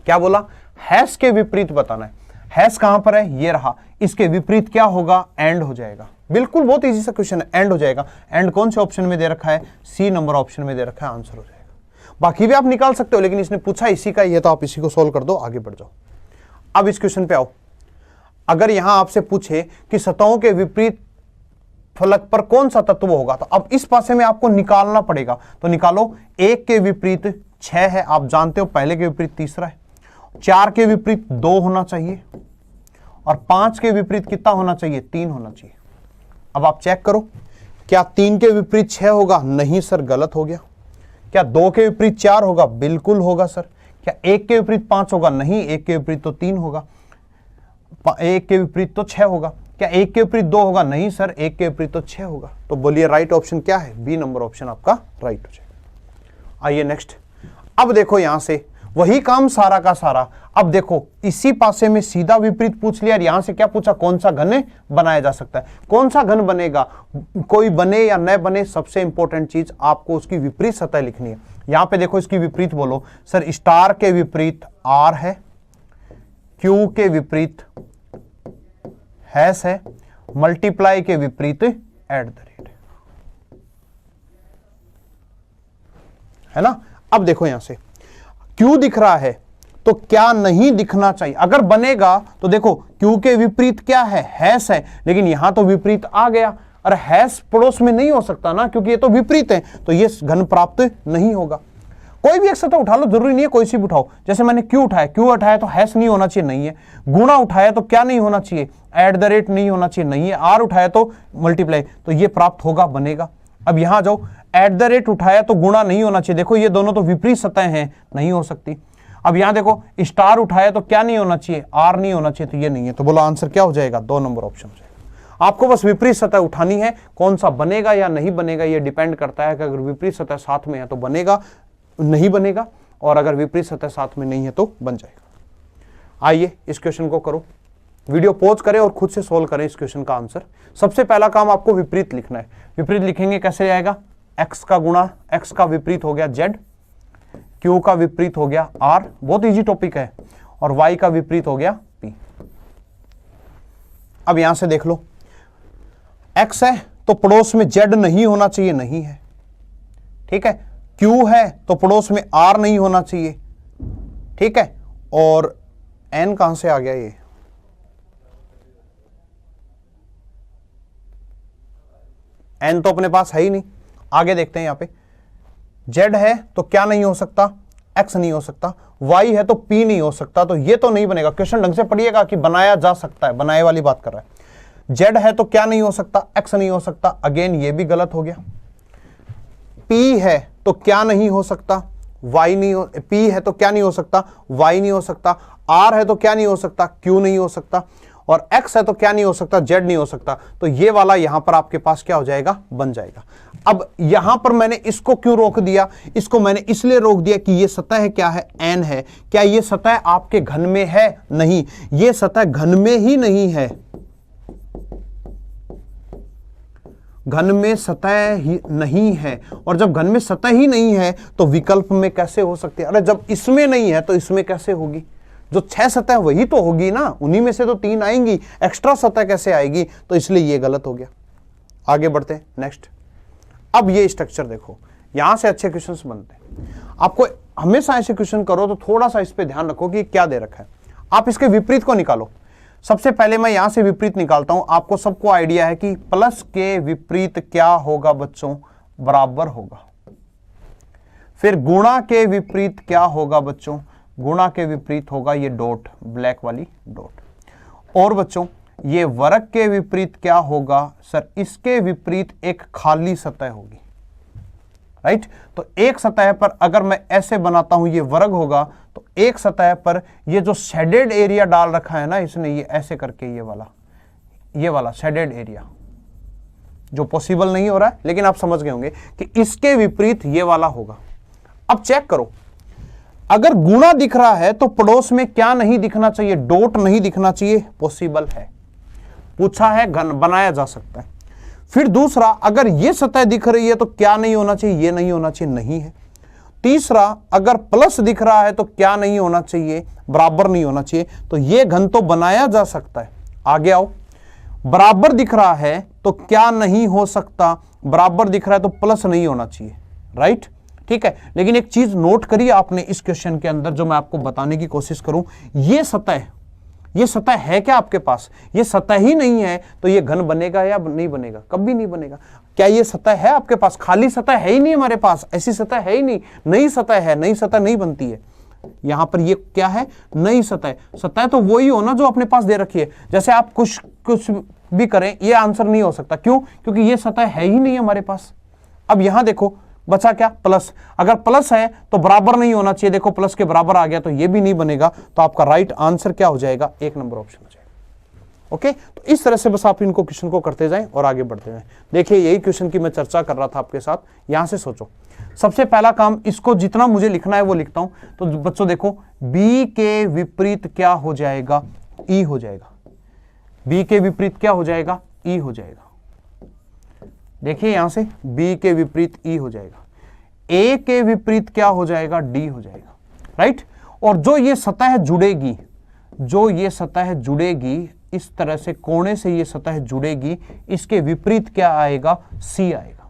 Speaker 1: क्या बोला, हैश के विपरीत बताना है। हैश कहां पर है, ये रहा, इसके विपरीत क्या होगा, एंड हो जाएगा। बिल्कुल बहुत इजी सा क्वेश्चन है, एंड हो जाएगा। एंड कौन से ऑप्शन में दे रखा है, C नंबर ऑप्शन में दे रखा है, आंसर हो जाएगा। बाकी भी आप निकाल सकते हो, लेकिन इसने पूछा इसी का ही है, तो आप इसी को सोल्व कर दो, आगे बढ़ जाओ। अब इस क्वेश्चन पे आओ, अगर यहां आपसे पूछे कि सतहों के विपरीत फलक पर कौन सा तत्व होगा, तो अब इस पासे में आपको निकालना पड़ेगा। तो निकालो, 1 के विपरीत 6 है, आप जानते हो, पहले के विपरीत तीसरा है। 4 के विपरीत 2 होना चाहिए, और 5 के विपरीत कितना होना चाहिए, 3 होना चाहिए। अब आप चेक करो, क्या 3 के विपरीत 6 होगा, नहीं सर, गलत हो गया। क्या 2 के विपरीत 4 होगा, बिल्कुल होगा सर। क्या 1 के विपरीत 5 होगा, नहीं, 1 के विपरीत तो 3 होगा। 1 के विपरीत तो 6 होगा। क्या 1 के विपरीत 2 होगा, नहीं सर, 1 के विपरीत तो 6 होगा। तो बोलिए राइट ऑप्शन क्या है, B नंबर ऑप्शन आपका राइट हो जाएगा। आइए नेक्स्ट। अब देखो यहां से वही काम सारा का सारा। अब देखो इसी पासे में सीधा विपरीत पूछ लिया, और यहां से क्या पूछा, कौन सा घन बनाया जा सकता है। कौन सा घन बनेगा, कोई बने या न बने, सबसे इंपॉर्टेंट चीज आपको उसकी विपरीत सतह लिखनी है। यहां पे देखो इसकी विपरीत बोलो, सर स्टार के विपरीत R है, Q के विपरीत हैश है, मल्टीप्लाई के विपरीत एट द रेट है ना। अब देखो यहां से Q दिख रहा है, तो क्या नहीं दिखना चाहिए, अगर बनेगा तो देखो Q के विपरीत क्या है, हैश है, लेकिन यहां तो विपरीत आ गया, और हैश पड़ोस में नहीं हो सकता ना, क्योंकि ये तो विपरीत है, तो ये घन प्राप्त नहीं होगा। कोई भी एक सतह उठा लो, जरूरी नहीं है कोई सी भी उठाओ। जैसे मैंने क्यू उठाया, क्यू उठाया तो हैश नहीं होना चाहिए, नहीं है। गुणा उठाया तो क्या नहीं होना चाहिए, @ नहीं होना चाहिए, नहीं है। आर उठाया तो मल्टीप्लाई, तो ये प्राप्त होगा, बनेगा। अब यहां जाओ, @ उठाया तो गुणा नहीं होना चाहिए, देखो ये दोनों तो विपरीत सतह हैं, नहीं हो सकती। अब यहां देखो स्टार उठाया तो क्या नहीं होना चाहिए, आर नहीं होना चाहिए, तो ये नहीं है। तो बोलो आंसर क्या हो जाएगा, 2 नंबर ऑप्शन हो जाएगा। आपको बस विपरीत सतह उठानी है, कौन सा बनेगा या नहीं बनेगा ये डिपेंड करता है कि अगर विपरीत सतह साथ में है तो बनेगा, नहीं बनेगा, और अगर विपरीत सतह साथ में नहीं है तो बन जाएगा। आइए इस क्वेश्चन को करो, वीडियो पॉज करें और खुद से सोल्व करें इस क्वेश्चन का आंसर। सबसे पहला काम आपको विपरीत लिखना है। विपरीत लिखेंगे कैसे आएगा, x का गुणा, x का विपरीत हो गया z, q का विपरीत हो गया r, बहुत इजी टॉपिक है, और y का विपरीत हो गया p। अब यहां से देख लो, x है तो पड़ोस में z नहीं होना चाहिए, नहीं है, ठीक है। q है तो पड़ोस में r नहीं होना चाहिए, ठीक है। और n कहां से आ गया, ये n तो अपने पास है ही नहीं। आगे देखते हैं, यहां पे z है तो क्या नहीं हो सकता, x नहीं हो सकता, y है तो p नहीं हो सकता, तो ये तो नहीं बनेगा। क्वेश्चन ढंग से पढ़िएगा कि बनाया जा सकता है, बनाए वाली बात कर रहा है। z है तो क्या नहीं हो सकता, x नहीं हो सकता, अगेन ये भी गलत हो गया। p है तो क्या नहीं हो सकता, y नहीं हो, p है तो क्या नहीं हो सकता, y नहीं हो सकता, r है तो क्या नहीं हो सकता, q नहीं हो सकता, और x है तो क्या नहीं हो सकता, z नहीं हो सकता। तो ये वाला यहां पर आपके पास क्या हो जाएगा, बन जाएगा। अब यहां पर मैंने इसको क्यों रोक दिया, इसको मैंने इसलिए रोक दिया कि ये सतह क्या है, n है। क्या ये सतह आपके घन में है, नहीं, ये सतह घन में ही नहीं है, घन में सतह ही नहीं है। और जब घन में सतह ही नहीं है तो विकल्प में कैसे हो सकती है, अरे जब इसमें नहीं है तो इसमें कैसे होगी, जो 6 सतह वही तो होगी ना, उन्हीं में से तो 3 आएंगी, एक्स्ट्रा सतह कैसे आएगी, तो इसलिए ये गलत हो गया। आगे बढ़ते हैं नेक्स्ट। अब ये स्ट्रक्चर देखो, यहां से अच्छे क्वेश्चंस बनते हैं। आपको हमेशा ऐसे क्वेश्चन करो तो थोड़ा सा इस पे ध्यान रखो कि क्या दे रखा है। आप इसके विपरीत को निकालो। सबसे पहले मैं यहां से विपरीत निकालता हूं। आपको सबको आइडिया है कि प्लस के विपरीत क्या होगा बच्चों, बराबर होगा। फिर गुणा के विपरीत क्या होगा बच्चों, गुणा के विपरीत होगा ये डॉट, ब्लैक वाली डॉट। और बच्चों ये वर्ग के विपरीत क्या होगा सर, इसके विपरीत एक खाली सतह होगी, राइट। तो एक सतह पर अगर मैं ऐसे बनाता हूं ये वर्ग होगा, तो एक सतह पर ये जो शेडेड एरिया डाल रखा है ना इसने, ये ऐसे करके ये वाला शेडेड एरिया जो पॉसिबल नहीं हो रहा है, लेकिन आप समझ गए होंगे कि इसके विपरीत ये वाला होगा। अब चेक करो, अगर गुणा दिख रहा है तो पड़ोस में क्या नहीं दिखना चाहिए, डॉट नहीं दिखना चाहिए, पॉसिबल है, पूछा है, घन बनाया जा सकता है। फिर दूसरा, अगर ये सतह दिख रही है तो क्या नहीं होना चाहिए, ये नहीं होना चाहिए, नहीं है। तीसरा, अगर प्लस दिख रहा है तो क्या नहीं होना चाहिए, बराबर नहीं होना चाहिए, तो ये घन तो बनाया जा सकता है। आगे आओ, बराबर दिख रहा है तो क्या नहीं हो सकता, बराबर दिख रहा है तो प्लस नहीं होना चाहिए, राइट, ठीक है। लेकिन एक चीज नोट करिए आपने इस क्वेश्चन के अंदर, जो मैं आपको बताने की कोशिश करूं, ये सतह है क्या आपके पास, ये सतह ही नहीं है तो ये घन बनेगा या नहीं बनेगा, कभी नहीं बनेगा। क्या ये सतह है आपके पास, खाली सतह है ही नहीं हमारे पास, ऐसी सतह है ही नहीं, नई सतह है, नई सतह नहीं बनती है। यहां पर ये क्या है, नई सतह। सतह तो वही हो ना जो अपने पास दे रखी है। जैसे आप कुछ भी करें, ये आंसर नहीं हो सकता, क्यों, क्योंकि ये सतह है ही नहीं हमारे पास। अब यहां देखो बचा क्या, प्लस। अगर प्लस है तो बराबर नहीं होना चाहिए, देखो प्लस के बराबर आ गया तो ये भी नहीं बनेगा। तो आपका राइट आंसर क्या हो जाएगा, 1 नंबर ऑप्शन हो जाएगा। ओके, तो इस तरह से बस आप इनको क्वेश्चन को करते जाएं और आगे बढ़ते जाएं। देखिए यही क्वेश्चन की मैं चर्चा कर रहा था आपके साथ। यहां से सोचो, सबसे पहला काम, इसको जितना मुझे लिखना है वो लिखता हूं। तो बच्चों देखो, बी के विपरीत क्या हो जाएगा, ई हो जाएगा। बी के विपरीत क्या हो जाएगा, ई हो जाएगा। देखिए यहां से b के विपरीत e हो जाएगा, a के विपरीत क्या हो जाएगा, d हो जाएगा, राइट। और जो ये सतह जुड़ेगी, इस तरह से कोने से ये सतह जुड़ेगी, इसके विपरीत क्या आएगा, c आएगा।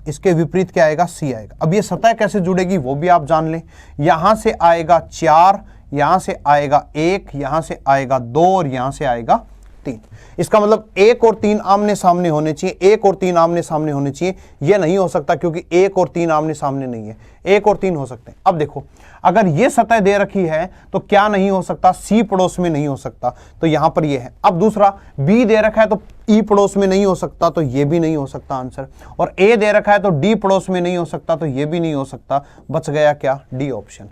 Speaker 1: इसके विपरीत क्या आएगा, c आएगा। अब ये सतह कैसे जुड़ेगी वो भी आप जान लें। यहां से आएगा 4, यहां से आएगा 1, यहां से आएगा 2 और यहां से आएगा 3। इसका मतलब 1 और 3 आमने सामने होने चाहिए, 1 और 3 आमने सामने होने चाहिए। यह नहीं हो सकता क्योंकि 1 और 3 आमने सामने नहीं है, 1 और 3 हो सकते हैं। अब देखो, अगर यह सतह दे रखी है तो क्या नहीं हो सकता, सी पड़ोस में नहीं हो सकता, तो यहां पर यह है। अब दूसरा, बी दे रखा है तो ई पड़ोस में नहीं हो सकता, तो यह भी नहीं हो सकता आंसर। और ए दे रखा है तो डी पड़ोस में नहीं हो सकता, तो यह भी नहीं हो सकता। बच गया क्या, डी ऑप्शन।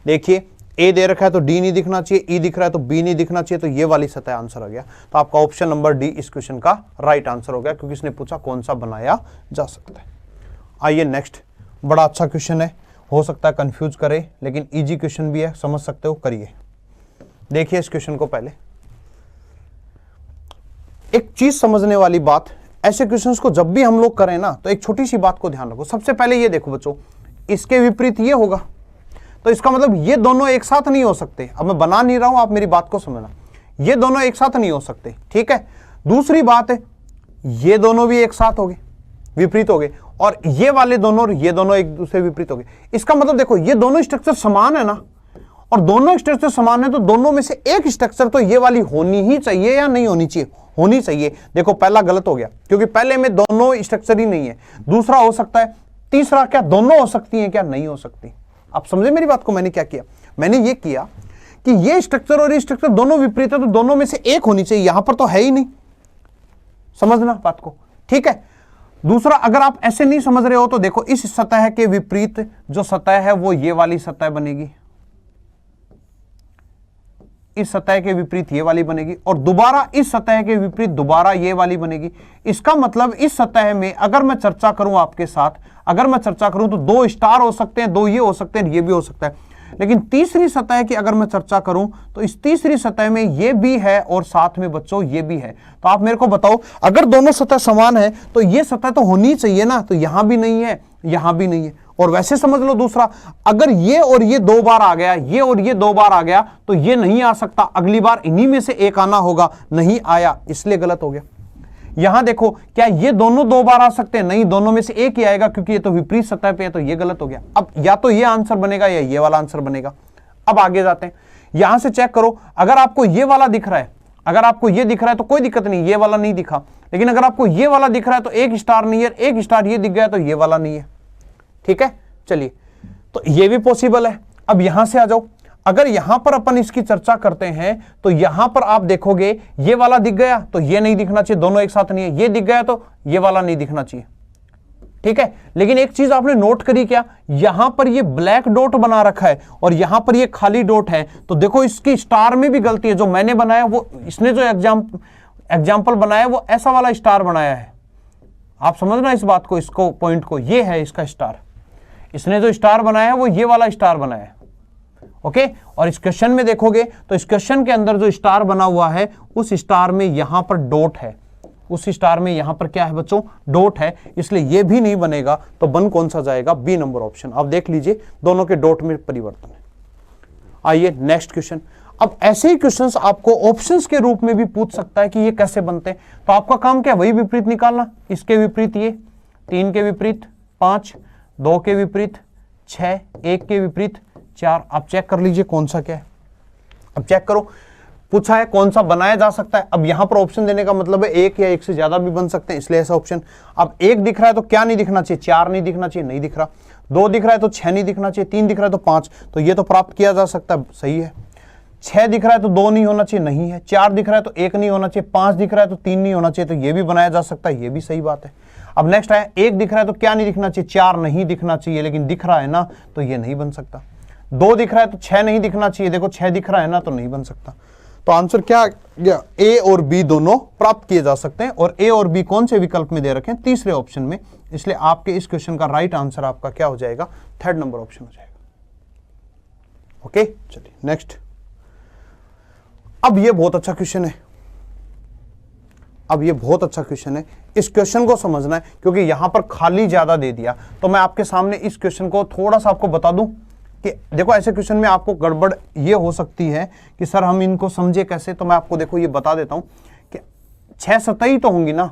Speaker 1: देखिए, ए दे रखा है तो डी नहीं दिखना चाहिए, ई दिख रहा है तो बी नहीं दिखना चाहिए, तो ये वाली सतह आंसर हो गया। तो आपका ऑप्शन नंबर डी इस क्वेश्चन का राइट आंसर हो गया, क्योंकि इसने पूछा कौन सा बनाया जा सकता है। आइए नेक्स्ट, बड़ा अच्छा क्वेश्चन है, हो सकता है कंफ्यूज करे, लेकिन इजी क्वेश्चन भी है, समझ सकते हो, करिए। देखिए इस क्वेश्चन को पहले, एक चीज समझने वाली बात, ऐसे क्वेश्चंस को जब भी हम लोग करें ना, तो एक छोटी सी बात को ध्यान रखो। सबसे पहले ये देखो बच्चों, इसके विपरीत ये होगा, तो इसका मतलब ये दोनों एक साथ नहीं हो सकते। अब मैं बना नहीं रहा हूं, आप मेरी बात को समझना, ये दोनों एक साथ नहीं हो सकते, ठीक है। दूसरी बात है, ये दोनों भी एक साथ हो गए, विपरीत हो गए, और ये वाले दोनों और ये दोनों एक दूसरे विपरीत हो गए। इसका मतलब देखो, ये दोनों स्ट्रक्चर समान है ना, और दोनों स्ट्रक्चर समान है, तो दोनों में से एक स्ट्रक्चर तो ये वाली होनी ही चाहिए या नहीं होनी चाहिए, होनी चाहिए। देखो पहला गलत हो गया, क्योंकि पहले में दोनों स्ट्रक्चर ही नहीं है। दूसरा हो सकता है, तीसरा क्या दोनों हो सकती है, क्या नहीं हो सकती। आप समझे मेरी बात को, मैंने क्या किया, मैंने ये किया कि ये स्ट्रक्चर और ये स्ट्रक्चर दोनों विपरीत है, तो दोनों में से एक होनी चाहिए, यहां पर तो है ही नहीं। समझना बात को, ठीक है। दूसरा, अगर आप ऐसे नहीं समझ रहे हो तो देखो, इस सतह के विपरीत जो सतह है वो ये वाली सतह बनेगी, इस सतह के विपरीत ये वाली बनेगी, और दोबारा इस सतह के विपरीत दोबारा ये वाली बनेगी। इसका मतलब इस सतह में अगर मैं चर्चा करूं आपके साथ, अगर मैं चर्चा करूं तो 2 स्टार हो सकते हैं, 2 ये हो सकते हैं, ये भी हो सकता है। लेकिन तीसरी सतह की अगर मैं चर्चा करूं तो इस तीसरी सतह में ये भी है और साथ में बच्चों ये भी है। तो आप मेरे को बताओ, अगर दोनों सतह समान है तो ये सतह तो होनी चाहिए ना, तो यहां भी नहीं है, यहां भी नहीं है। और वैसे समझ लो दूसरा, अगर ये और ये 2 बार आ गया, ये और ये 2 बार आ गया, तो ये नहीं आ सकता, अगली बार इन्हीं में से एक आना होगा, नहीं आया, इसलिए गलत हो गया। यहां देखो, क्या ये दोनों 2 बार आ सकते हैं, नहीं, दोनों में से एक ही आएगा, क्योंकि ये तो विपरीत सतह पे है, तो ये गलत हो गया। अब या तो ये आंसर बनेगा या ये वाला आंसर बनेगा। अब आगे जाते हैं, यहां से चेक करो, अगर आपको ये वाला दिख रहा है, अगर आपको ये दिख रहा है तो कोई दिक्कत नहीं, ये वाला नहीं दिखा। लेकिन अगर आपको ये वाला दिख रहा है तो एक स्टार नहीं है, एक स्टार ये दिख गया तो ये वाला नहीं है, ठीक है। चलिए, तो ये भी पॉसिबल है। अब यहां से आ जाओ, अगर यहां पर अपन इसकी चर्चा करते हैं तो यहां पर आप देखोगे, ये वाला दिख गया तो ये नहीं दिखना चाहिए, दोनों एक साथ नहीं है। ये दिख गया तो ये वाला नहीं दिखना चाहिए, ठीक है। लेकिन एक चीज आपने नोट करी क्या, यहां पर ये ब्लैक डॉट बना रखा है और यहां पर ये खाली डॉट है, तो देखो इसकी स्टार में भी गलती है। जो मैंने बनाया वो, इसने जो एग्जाम्पल बनाया वो ऐसा वाला स्टार बनाया है। आप समझना इस बात को, इसको पॉइंट को, ये है इसका स्टार। इसने जो स्टार बनाया है वो ये वाला स्टार बनाया है, ओके। और इस क्वेश्चन में देखोगे तो इस क्वेश्चन के अंदर जो स्टार बना हुआ है, उस स्टार में यहां पर डॉट है, उस स्टार में यहां पर क्या है बच्चों, डॉट है, इसलिए ये भी नहीं बनेगा। तो बन कौन सा जाएगा, बी नंबर ऑप्शन। आप देख लीजिए दोनों के डॉट में परिवर्तन है। आइए नेक्स्ट क्वेश्चन। अब ऐसे ही क्वेश्चंस आपको ऑप्शंस के रूप में भी पूछ सकता है कि ये कैसे बनते हैं। तो आपका काम क्या, वही विपरीत निकालना, इसके विपरीत ये, 3 के विपरीत 5, 2 के विपरीत 6, 1 के विपरीत 4। आप चेक कर लीजिए कौन सा क्या है। अब चेक करो, पूछा है कौन सा बनाया जा सकता है। अब यहां पर ऑप्शन देने का मतलब है 1 या 1 से ज्यादा भी बन सकते हैं, इसलिए ऐसा ऑप्शन। अब 1 दिख रहा है तो क्या नहीं दिखना चाहिए, 4 नहीं दिखना चाहिए, नहीं दिख रहा। 2 दिख रहा है तो 6 नहीं दिखना चाहिए, 3 दिख रहा है तो 5, तो ये तो प्राप्त किया जा सकता है, सही है। 6 दिख रहा है तो 2 नहीं होना चाहिए, नहीं है। 4 दिख रहा है तो 1 नहीं होना चाहिए, 5 दिख रहा है तो 3 नहीं होना चाहिए, तो ये भी बनाया जा सकता है, ये भी सही बात है। अब नेक्स्ट है, 1 दिख रहा है तो क्या नहीं दिखना चाहिए, 4 नहीं दिखना चाहिए, लेकिन दिख रहा है ना, तो ये नहीं बन सकता। 2 दिख रहा है तो 6 नहीं दिखना चाहिए, देखो 6 दिख रहा है ना, तो नहीं बन सकता। तो आंसर क्या, ए और बी दोनों प्राप्त किए जा सकते हैं, और ए और बी कौन से विकल्प में दे रखे हैं, तीसरे ऑप्शन में। इसलिए आपके इस क्वेश्चन का राइट आंसर आपका क्या हो जाएगा, 3rd नंबर ऑप्शन हो जाएगा, ओके। चलिए नेक्स्ट। अब ये बहुत अच्छा क्वेश्चन है, अब ये बहुत अच्छा क्वेश्चन है। इस क्वेश्चन को समझना है, क्योंकि यहां पर खाली ज्यादा दे दिया। तो मैं आपके सामने इस क्वेश्चन को थोड़ा सा आपको बता दूं कि देखो, ऐसे क्वेश्चन में आपको गड़बड़ ये हो सकती है कि सर हम इनको समझे कैसे। तो मैं आपको देखो ये बता देता हूं कि 6 सतह ही तो होंगी ना।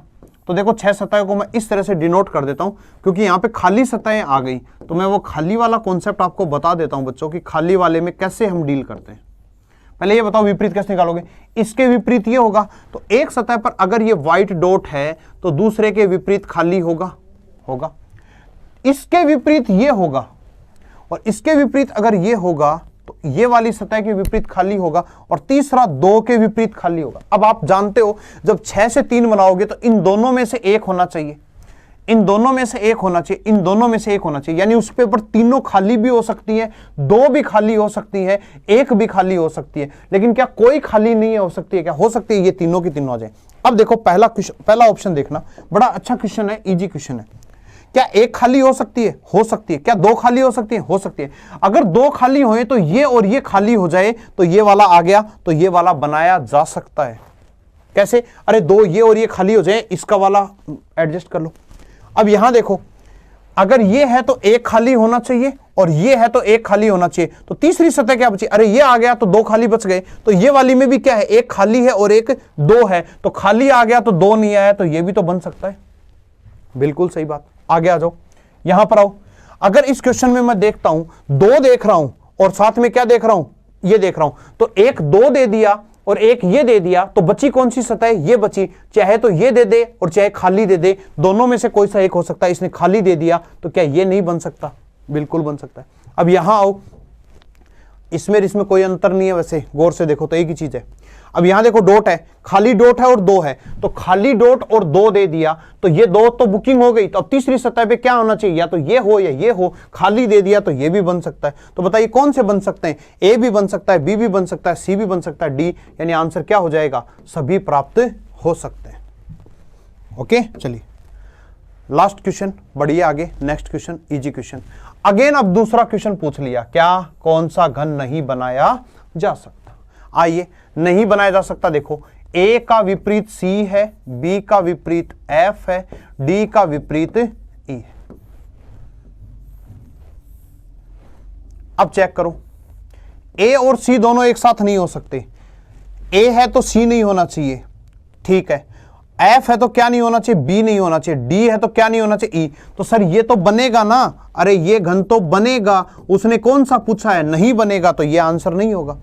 Speaker 1: तो देखो 6 सतह को मैं इस तरह से डिनोट कर देता हूं, क्योंकि यहाँ पे खाली सतहें आ गई, तो मैं वो खाली वाला कॉन्सेप्ट आपको बता देता हूं बच्चों की, खाली वाले में कैसे हम डील करते हैं। पहले ये बताओ विपरीत कैसे निकालोगे? इसके विपरीत ये होगा, तो एक सतह पर अगर ये व्हाइट डॉट है तो दूसरे के विपरीत खाली होगा, इसके विपरीत ये होगा, और इसके विपरीत अगर ये होगा तो ये वाली सतह के विपरीत खाली होगा, और तीसरा 2 के विपरीत खाली होगा। अब आप जानते हो जब 6 से 3 बनाओगे तो इन दोनों में से एक होना चाहिए, इन दोनों में से एक होना चाहिए, इन दोनों में से एक होना चाहिए, यानी उस पेपर तीनों खाली भी हो सकती है, 2 भी खाली हो सकती है, 1 भी खाली हो सकती है, लेकिन क्या कोई खाली नहीं हो सकती है? क्या हो सकती है? ये तीनों की तीनों आ जाए। अब देखो पहला ऑप्शन देखना, बड़ा अच्छा क्वेश्चन है, इजी क्वेश्चन है। क्या 1 खाली हो सकती है? हो सकती है। क्या 2 खाली हो सकती है? हो सकती है। अगर 2 खाली होए तो ये और ये खाली हो जाए तो ये वाला आ गया, तो ये वाला बनाया जा सकता है। कैसे? अरे 2 ये और ये खाली हो जाए, इसका वाला एडजस्ट कर लो। अब यहां देखो, अगर ये है तो 1 खाली होना चाहिए, और ये है तो 1 खाली होना चाहिए, तो तीसरी सतह क्या बची? अरे ये आ गया तो 2 खाली बच गए, तो ये वाली में भी क्या है? 1 खाली है और 1 2 है, तो खाली आ गया तो 2 नहीं आया, तो ये भी तो बन सकता है। बिल्कुल सही बात। आगे आ जाओ, यहां पर आओ। अगर इस क्वेश्चन में मैं देखता हूं 2 देख रहा हूं और साथ में क्या देख रहा हूं? ये देख रहा हूं, तो 1 2 दे दिया और 1 ये दे दिया, तो बची कौन सी सतह? ये बची। चाहे तो ये दे दे और चाहे खाली दे दे, दोनों में से कोई सा एक हो सकता है। इसने खाली दे दिया, तो क्या ये नहीं बन सकता? बिल्कुल बन सकता है। अब यहां आओ, इसमें कोई अंतर नहीं है, वैसे गौर से देखो तो एक ही चीज है। अब यहां देखो डॉट है, खाली डॉट है और 2 है, तो खाली डॉट और 2 दे दिया, तो ये 2 तो बुकिंग हो गई। तो अब तीसरी सतह पे क्या होना चाहिए? या तो ये हो या ये हो। खाली दे दिया तो ये भी बन सकता है। तो बताइए कौन से बन सकते हैं? ए भी बन सकता है, बी भी बन सकता है, सी भी बन सकता है, डी, यानी आंसर क्या हो जाएगा? सभी प्राप्त हो सकते हैं। ओके, चलिए लास्ट क्वेश्चन, बढ़िए आगे। Next question, easy question again. अब दूसरा क्वेश्चन पूछ लिया, क्या? कौन सा घन नहीं बनाया जा सकता? आइए, नहीं बनाया जा सकता। देखो, ए का विपरीत सी है, बी का विपरीत एफ है, डी का विपरीत ई है। अब चेक करो, ए और सी दोनों एक साथ नहीं हो सकते। ए है तो सी नहीं होना चाहिए, ठीक है। एफ है तो क्या नहीं होना चाहिए? बी नहीं होना चाहिए। डी है तो क्या नहीं होना चाहिए? ई। तो सर ये तो बनेगा ना? अरे ये घन तो बनेगा। उसने कौन सा पूछा है? नहीं बनेगा, तो ये आंसर नहीं होगा।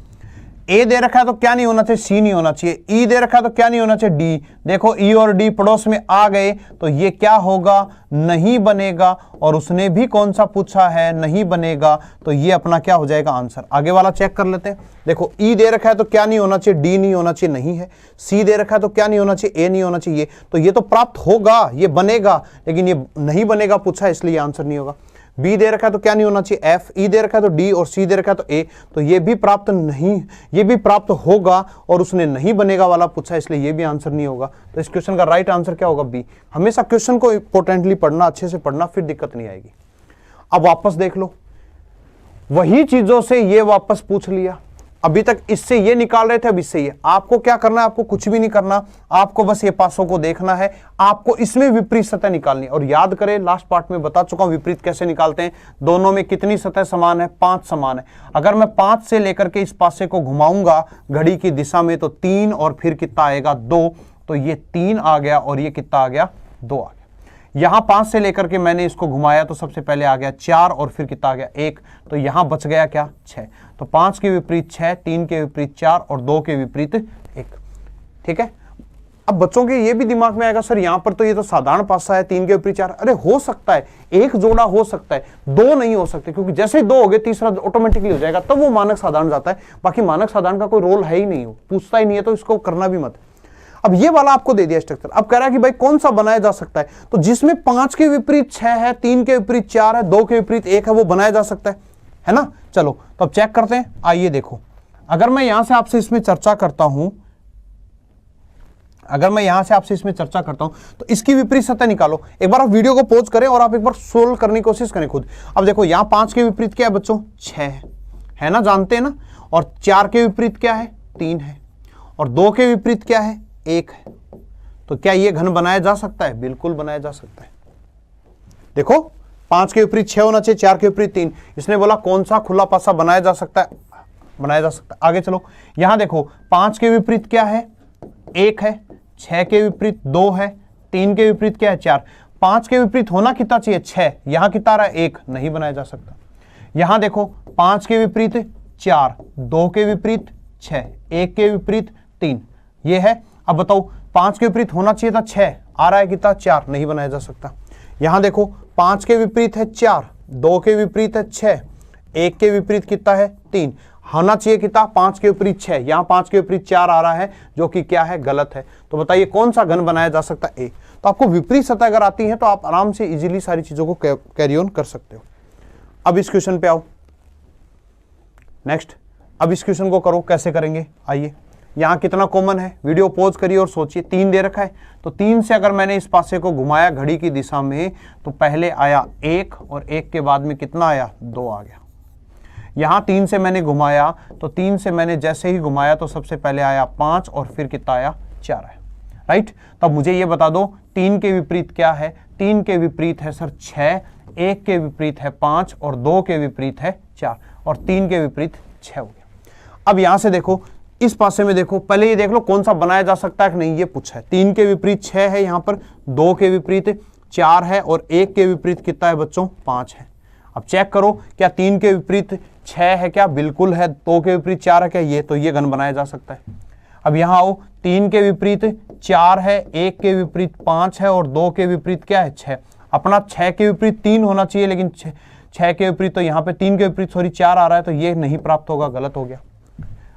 Speaker 1: ए दे रखा है तो क्या नहीं होना चाहिए? सी नहीं होना चाहिए। ई दे रखा है तो क्या नहीं होना चाहिए? डी। देखो ई और डी पड़ोस में आ गए, तो ये क्या होगा? नहीं बनेगा। और उसने भी कौन सा पूछा है? नहीं बनेगा, तो ये अपना क्या हो जाएगा? आंसर। आगे वाला चेक कर लेते हैं। देखो ई दे रखा है तो क्या नहीं होना चाहिए? डी नहीं होना चाहिए, नहीं है। सी दे रखा है तो क्या नहीं होना चाहिए? ए नहीं होना चाहिए। तो ये तो प्राप्त होगा, ये बनेगा, लेकिन ये नहीं बनेगा पूछा है, इसलिए आंसर नहीं होगा। बी दे रखा है तो क्या नहीं होना चाहिए? एफ। ई दे रखा है तो डी, और सी दे रखा है तो ए, तो ये भी प्राप्त नहीं, ये भी प्राप्त होगा, और उसने नहीं बनेगा वाला पूछा है, इसलिए ये भी आंसर नहीं होगा। तो इस क्वेश्चन का राइट आंसर क्या होगा? बी। हमेशा क्वेश्चन को इंपोर्टेंटली पढ़ना, अच्छे से पढ़ना, फिर दिक्कत नहीं आएगी। अब वापस देख लो, वही चीजों से ये वापस पूछ लिया। अभी तक इससे ये निकाल रहे थे, अब इससे ये। आपको क्या करना है? आपको कुछ भी नहीं करना, आपको बस ये पासों को देखना है। आपको इसमें विपरीत सतह निकालनी। और याद करें, लास्ट पार्ट में बता चुका हूं विपरीत कैसे निकालते हैं। दोनों में कितनी सतह समान है? 5 समान है। अगर मैं 5 से लेकर के इस पासे को घुमाऊंगा घड़ी की दिशा में, तो 3 और फिर कितना आएगा? 2। तो ये 3 आ गया और ये कितना आ गया? 2 आ गया। यहां 5 से लेकर के मैंने इसको घुमाया तो सबसे पहले आ गया 4 और फिर कितना आ गया? 1। तो यहां बच गया क्या? 6। तो 5 के विपरीत 6, 3 के विपरीत 4 और 2 के विपरीत 1। ठीक है। अब बच्चों के ये भी दिमाग में आएगा, सर यहां पर तो ये तो साधारण पासा है, 3 के विपरीत 4। अरे हो सकता है, एक जोड़ा हो सकता है, 2 नहीं हो सकते, क्योंकि जैसे 2 हो गए तीसरा ऑटोमेटिकली हो जाएगा, तब वो मानक साधारण जाता है। बाकी मानक साधारण का कोई रोल है ही नहीं, हो पूछता ही नहीं है, तो इसको करना भी मत। अब ये वाला आपको दे दिया स्ट्रक्चर। अब कह रहा है कि भाई कौन सा बनाया जा सकता है? तो जिसमें 5 के विपरीत 6 है, 3 के विपरीत 4 है, 2 के विपरीत 1 है, वो बनाया जा सकता है ना? चलो तो अब चेक करते हैं। आइए देखो, अगर मैं यहां से आपसे इसमें चर्चा करता हूं, तो इसकी विपरीत सतह निकालो। एक बार आप वीडियो को पॉज करें और आप एक बार सोल्व करने की कोशिश करें खुद। अब देखो, यहां 5 के विपरीत क्या है बच्चों? 6 है ना, जानते हैं ना। और 4 के विपरीत क्या है? 3 है। और 2 के विपरीत क्या है? 1 है। तो क्या यह घन बनाया जा सकता है? बिल्कुल बनाया जा सकता है। देखो, 5 के विपरीत 6 होना चाहिए, 4 के विपरीत 3। इसने बोला कौन सा खुला पासा बनाया जा सकता है? बनाया जा सकता है। आगे चलो, यहां देखो 5 के विपरीत क्या है? 1 है। 6 के विपरीत 2 है। 3 के विपरीत क्या है? 4। 5 के विपरीत होना कितना चाहिए? 6। यहां कितना रहा? 1। नहीं बनाया जा सकता। यहां देखो, 5 के विपरीत 4, 2 के विपरीत 6, 1 के विपरीत 3, ये है। अब बताओ 5 के विपरीत होना चाहिए था 6, आ रहा है कितना 4, नहीं बनाया जा सकता। यहां देखो 5 के विपरीत है 4, 2 के विपरीत है 6, 1 के विपरीत कितना है 3, होना चाहिए कितना 5 के विपरीत 6, यहां 5 के विपरीत 4 आ रहा है जो कि क्या है गलत है। तो बताइए कौन सा घन बनाया जा सकता है ए। तो आपको विपरीत सतह अगर आती है तो आप आराम से इजीली सारी चीजों को कैरी ऑन कर सकते हो। अब इस क्वेश्चन पे आओ नेक्स्ट। अब इस क्वेश्चन को करो, कैसे करेंगे आइए। यहां कितना कॉमन है, वीडियो पॉज करिए और सोचिए। 3 दे रखा है तो 3 से अगर मैंने इस पासे को घुमाया घड़ी की दिशा में तो पहले आया 1 और 1 के बाद में कितना आया 2 आ गया। यहां 3 से मैंने घुमाया तो 3 से मैंने जैसे ही घुमाया तो सबसे पहले आया 5 और फिर कितना आया 4 है, राइट। तब मुझे ये बता दो 3 के विपरीत क्या है। 3 के विपरीत है सर 6, 1 के विपरीत है 5 और 2 के विपरीत है 4 और 3 के विपरीत 6 हो गया। अब यहां से देखो इस पासे में देखो, पहले ये देख लो कौन सा बनाया जा सकता है कि नहीं, ये पूछा है। 3 के विपरीत 6 है, यहां पर 2 के विपरीत 4 है और 1 के विपरीत कितना है बच्चों 5 है। अब चेक करो क्या 3 के विपरीत 6 है क्या, बिल्कुल है। 2 के विपरीत 4 है क्या, ये तो ये घन बनाया जा सकता है। अब यहां आओ 3 के विपरीत 4 है, 1 के विपरीत 5 है और 2 के विपरीत क्या है 6। अपना 6 के विपरीत 3 होना चाहिए लेकिन 6 के विपरीत तो यहाँ पे 3 के विपरीत 4 आ रहा है तो ये नहीं प्राप्त होगा, गलत हो गया।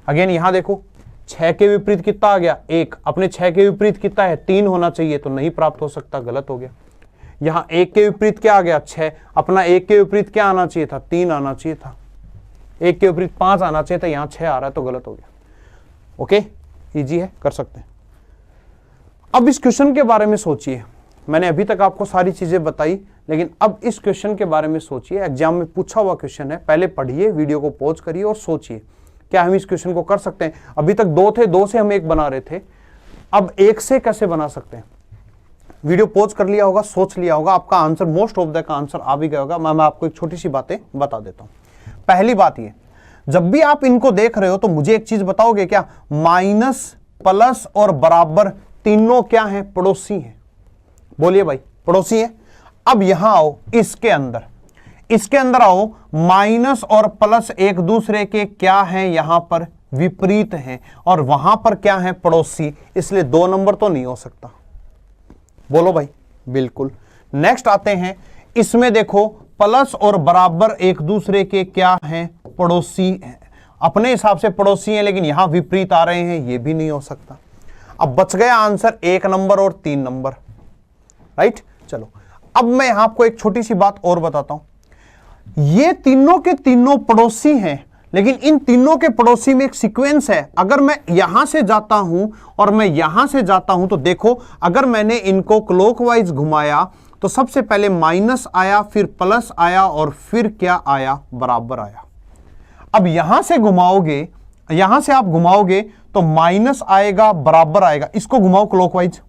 Speaker 1: अगेन यहां देखो 6 के विपरीत कितना आ गया 1, अपने 6 के विपरीत कितना है 3 होना चाहिए तो नहीं प्राप्त हो सकता, गलत हो गया। यहां 1 के विपरीत क्या आ गया 6, अपना 1 के विपरीत क्या आना चाहिए था 3 आना चाहिए था। 1 के विपरीत 5 आना चाहिए था, यहां 6 आ रहा है तो गलत हो गया। ओके, इजी है, कर सकते हैं। अब इस क्वेश्चन के बारे में सोचिए। मैंने अभी तक आपको सारी चीजें बताई लेकिन अब इस क्वेश्चन के बारे में सोचिए। एग्जाम में पूछा हुआ क्वेश्चन है, पहले पढ़िए, वीडियो को पॉज करिए और सोचिए क्या हम इस क्वेश्चन को कर सकते हैं। अभी तक 2 थे, 2 से हम 1 बना रहे थे, अब 1 से कैसे बना सकते हैं। वीडियो पॉज कर लिया होगा, सोच लिया होगा, आपका आंसर मोस्ट ऑफ द का आंसर आ भी गया होगा। मैं आपको एक छोटी सी बातें बता देता हूं। पहली बात ये, जब भी आप इनको देख रहे हो तो मुझे एक चीज बताओगे क्या, माइनस प्लस और बराबर तीनों क्या हैं, पड़ोसी हैं। बोलिए भाई, पड़ोसी हैं। अब यहां आओ इसके अंदर आओ, माइनस और प्लस एक दूसरे के क्या हैं, यहां पर विपरीत हैं और वहां पर क्या है पड़ोसी, इसलिए 2 नंबर तो नहीं हो सकता। बोलो भाई, बिल्कुल। नेक्स्ट आते हैं, इसमें देखो प्लस और बराबर एक दूसरे के क्या हैं, पड़ोसी हैं। अपने हिसाब से पड़ोसी हैं लेकिन यहां विपरीत आ रहे हैं, ये भी नहीं हो सकता। अब बच गया आंसर 1 नंबर और 3 नंबर, राइट। चलो अब मैं यहां आपको एक छोटी सी बात और बताता हूं। ये तीनों के तीनों पड़ोसी हैं लेकिन इन तीनों के पड़ोसी में एक सीक्वेंस है। अगर मैं यहां से जाता हूं और मैं यहां से जाता हूं तो देखो, अगर मैंने इनको क्लॉकवाइज घुमाया तो सबसे पहले माइनस आया, फिर प्लस आया और फिर क्या आया, बराबर आया। अब यहां से घुमाओगे, यहां से आप घुमाओगे तो माइनस आएगा, बराबर आएगा। इसको घुमाओ क्लॉकवाइज,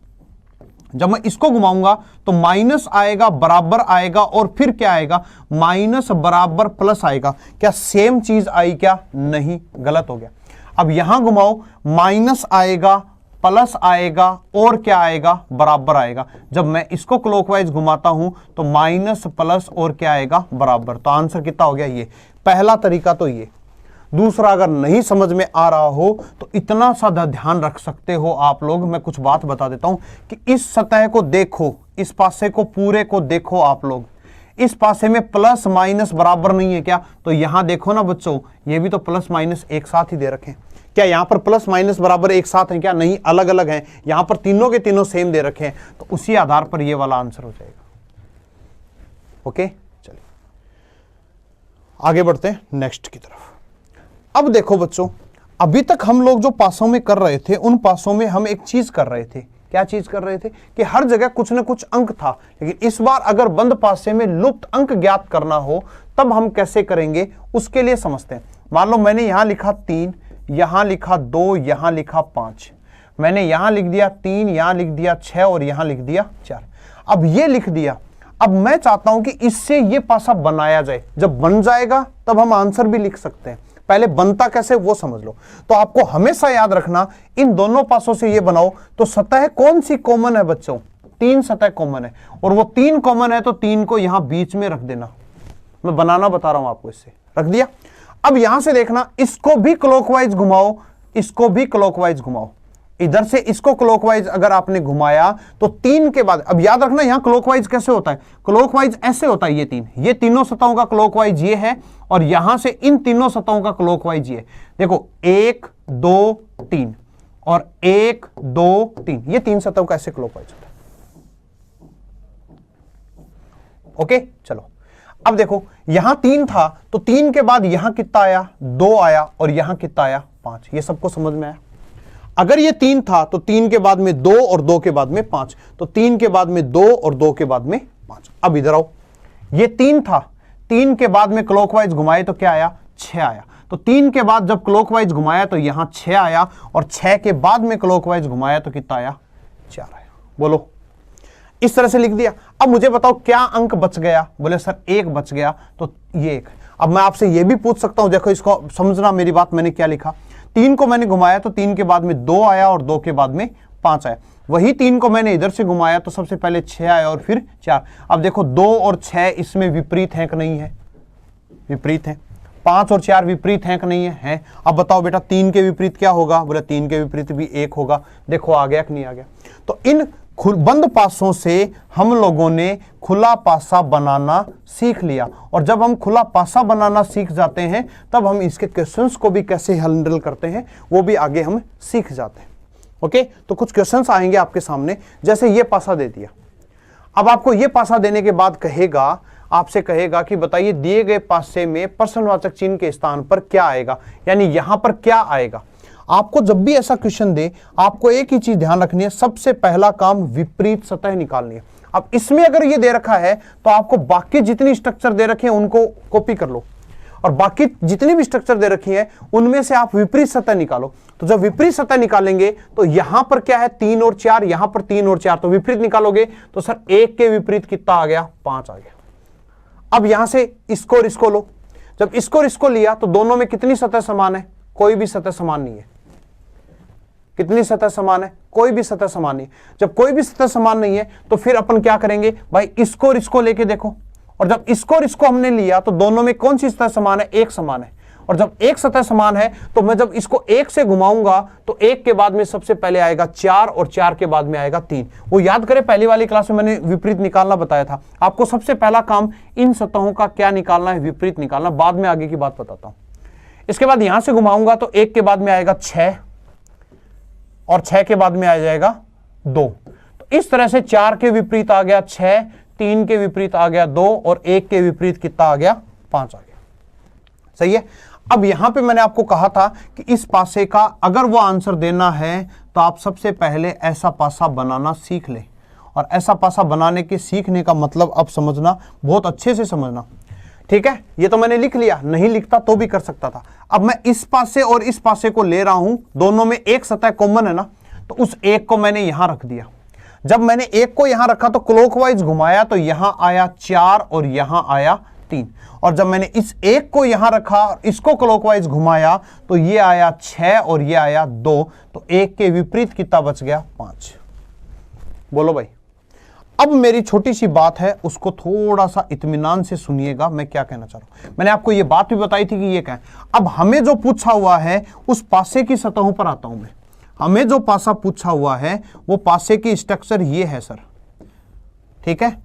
Speaker 1: जब मैं इसको घुमाऊंगा तो माइनस आएगा, बराबर आएगा और फिर क्या आएगा, माइनस बराबर प्लस आएगा। क्या सेम चीज आई क्या, नहीं, गलत हो गया। अब यहां घुमाओ, माइनस आएगा, प्लस आएगा और क्या आएगा, बराबर आएगा। जब मैं इसको क्लॉकवाइज घुमाता हूं तो माइनस प्लस और क्या आएगा, बराबर। तो आंसर कितना हो गया, ये पहला तरीका तो ये। दूसरा अगर नहीं समझ में आ रहा हो तो इतना सा ध्यान रख सकते हो आप लोग। मैं कुछ बात बता देता हूं कि इस सतह को देखो, इस पासे को पूरे को देखो आप लोग। इस पासे में प्लस माइनस बराबर नहीं है क्या, तो यहां देखो ना बच्चों, ये भी तो प्लस माइनस एक साथ ही दे रखे हैं। क्या यहां पर प्लस माइनस बराबर एक साथ हैं क्या, नहीं, अलग अलग हैं। यहां पर तीनों के तीनों सेम दे रखे हैं तो उसी आधार पर ये वाला आंसर हो जाएगा। ओके, चलिए आगे बढ़ते हैं नेक्स्ट की तरफ। अब देखो बच्चों, अभी तक हम लोग जो पासों में कर रहे थे उन पासों में हम एक चीज कर रहे थे। क्या चीज कर रहे थे कि हर जगह कुछ ना कुछ अंक था, लेकिन इस बार अगर बंद पासे में लुप्त अंक ज्ञात करना हो तब हम कैसे करेंगे, उसके लिए समझते हैं। मान लो मैंने यहां लिखा 3, यहां लिखा 2, यहां लिखा 5, मैंने यहां लिख दिया 3, यहां लिख दिया 6 और यहां लिख दिया 4। अब ये लिख दिया। अब मैं चाहता हूं कि इससे ये पासा बनाया जाए। जब बन जाएगा तब हम आंसर भी लिख सकते हैं। पहले बनता कैसे वो समझ लो। तो आपको हमेशा याद रखना, इन दोनों पासों से ये बनाओ तो सतह कौन सी कॉमन है बच्चों, 3 सतह कॉमन है और वो 3 कॉमन है तो 3 को यहां बीच में रख देना। मैं बनाना बता रहा हूं आपको, इससे रख दिया। अब यहां से देखना, इसको भी क्लॉकवाइज घुमाओ, इसको भी क्लॉकवाइज घुमाओ। इधर से इसको क्लॉकवाइज अगर आपने घुमाया तो 3 के बाद, अब याद रखना यहां क्लॉकवाइज कैसे होता है, क्लॉकवाइज ऐसे होता है, ये तीनों सतहों का क्लॉकवाइज ये है, और यहां से इन तीनों सतहों का क्लॉकवाइज ये। देखो 1 2 3 और 1 2 3, ये 3 सतहों का ऐसे क्लॉकवाइज होता है। ओके चलो, अब देखो यहां 3 था तो 3 के बाद यहां कितना आया, 2 आया, और यहां कितना आया, 5। ये सबको समझ में आया। अगर ये 3 था तो 3 के बाद में 2 और 2 के बाद में 5, तो 3 के बाद में 2 और 2 के बाद में 5। अब इधर आओ, ये 3 था, 3 के बाद में क्लॉकवाइज घुमाए तो क्या आया, 6 आया। तो 3 के बाद जब क्लॉकवाइज घुमाया तो यहां 6 आया, और 6 के बाद में क्लॉकवाइज घुमाया तो कितना आया, 4 आया। बोलो, इस तरह से लिख दिया। अब मुझे बताओ क्या अंक बच गया, बोले सर 1 बच गया, तो ये 1। अब मैं आपसे ये भी पूछ सकता हूं, देखो इसको समझना मेरी बात, मैंने क्या लिखा, 3 को मैंने घुमाया तो 3 के बाद में 2 आया और 2 के बाद में 5 आया। वही 3 को मैंने इधर से घुमाया तो सबसे पहले 6 आया और फिर 4। अब देखो 2 और 6 इसमें विपरीत है कि नहीं है, विपरीत है। 5 और 4 विपरीत है कि नहीं है, अब बताओ बेटा 3 के विपरीत क्या होगा, बोले 3 के विपरीत भी 1 होगा। देखो आ गया कि नहीं आ गया। तो इन बंद पासों से हम लोगों ने खुला पासा बनाना सीख लिया, और जब हम खुला पासा बनाना सीख जाते हैं तब हम इसके क्वेश्चंस को भी कैसे हैंडल करते हैं वो भी आगे हम सीख जाते हैं। ओके, तो कुछ क्वेश्चंस आएंगे आपके सामने, जैसे ये पासा दे दिया। अब आपको ये पासा देने के बाद कहेगा, आपसे कहेगा कि बताइए दिए गए पासे में प्रश्नवाचक चिन्ह के स्थान पर क्या आएगा, यानी यहां पर क्या आएगा। आपको जब भी ऐसा क्वेश्चन दे, आपको एक ही चीज ध्यान रखनी है, सबसे पहला काम विपरीत सतह निकालनी है। अब इसमें अगर ये दे रखा है तो आपको बाकी जितनी स्ट्रक्चर दे रखे हैं उनको कॉपी कर लो, और बाकी जितनी भी स्ट्रक्चर दे रखी है उनमें से आप विपरीत सतह निकालो। तो जब विपरीत सतह निकालेंगे तो यहां पर क्या है, 3 और 4, यहां पर 3 और 4, तो विपरीत निकालोगे तो सर 1 के विपरीत कितना आ गया, 5 आ गया। अब यहां से इसको और इसको लो, जब इसको और इसको लिया तो दोनों में कितनी सतह समान है, कोई भी सतह समान नहीं है। कितनी सतह समान है, कोई भी सतह समान नहीं। जब कोई भी सतह समान नहीं है तो फिर अपन क्या करेंगे भाई, इसको और इसको लेके देखो, और जब इसको और इसको हमने लिया तो दोनों में कौन सी सतह समान है, एक समान है। और जब एक सतह समान है तो मैं जब इसको 1 से घुमाऊंगा तो 1 के बाद में सबसे पहले आएगा 4 और 4 के बाद में आएगा 3। वो याद करें पहली वाली क्लास में मैंने विपरीत निकालना बताया था। आपको सबसे पहला काम इन सतहों का क्या निकालना है, विपरीत निकालना। बाद में आगे की बात बताता हूं। इसके बाद यहां से घुमाऊंगा तो 1 के बाद में आएगा 6 और 6 के बाद में आ जाएगा 2। तो इस तरह से 4 के विपरीत आ गया 6, 3 के विपरीत आ गया 2 और 1 के विपरीत कितना आ गया, 5 आ गया। सही है। अब यहां पे मैंने आपको कहा था कि इस पासे का अगर वो आंसर देना है तो आप सबसे पहले ऐसा पासा बनाना सीख ले, और ऐसा पासा बनाने के सीखने का मतलब अब समझना, बहुत अच्छे से समझना, ठीक है। ये तो मैंने लिख लिया, नहीं लिखता तो भी कर सकता था। अब मैं इस पासे और इस पासे को ले रहा हूं, दोनों में एक सतह कॉमन है ना, तो उस एक को मैंने यहां रख दिया। जब मैंने एक को यहां रखा तो क्लॉकवाइज घुमाया तो यहां आया 4 और यहां आया 3, और जब मैंने इस एक को यहां रखा और इसको क्लॉकवाइज घुमाया तो ये आया 6 और ये आया 2, तो 1 के विपरीत कितना बच गया, 5। बोलो भाई। अब मेरी छोटी सी बात है, उसको थोड़ा सा इत्मीनान से सुनिएगा, मैं क्या कहना चाह रहा हूं। मैंने आपको ये बात भी बताई थी कि ये क्या है। अब हमें जो पूछा हुआ है उस पासे की सतहों पर आता हूं मैं। हमें जो पासा पूछा हुआ है वो पासे की स्ट्रक्चर ये है सर, ठीक है।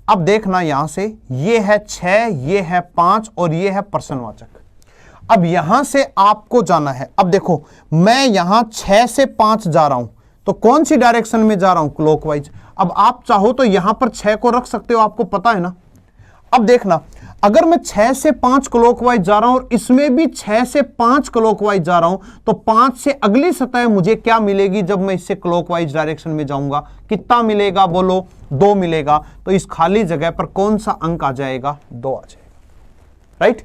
Speaker 1: अब देखना यहां से, ये है 6, ये है 5 और ये है प्रश्नवाचक। अब यहां से आपको जाना है। अब देखो मैं यहां 6 से 5 जा रहा हूं, तो कौन सी डायरेक्शन में जा रहा हूं, क्लॉकवाइज। अब आप चाहो तो यहां पर 6 को रख सकते हो, आपको पता है ना। अब देखना, अगर मैं 6 से 5 क्लॉकवाइज जा रहा हूं और इसमें भी 6 से 5 क्लॉकवाइज जा रहा हूं, तो 5 से अगली सतह मुझे क्या मिलेगी जब मैं इससे क्लॉकवाइज डायरेक्शन में जाऊंगा, कितना मिलेगा, बोलो 2 मिलेगा। तो इस खाली जगह पर कौन सा अंक आ जाएगा, 2 आ जाएगा, राइट।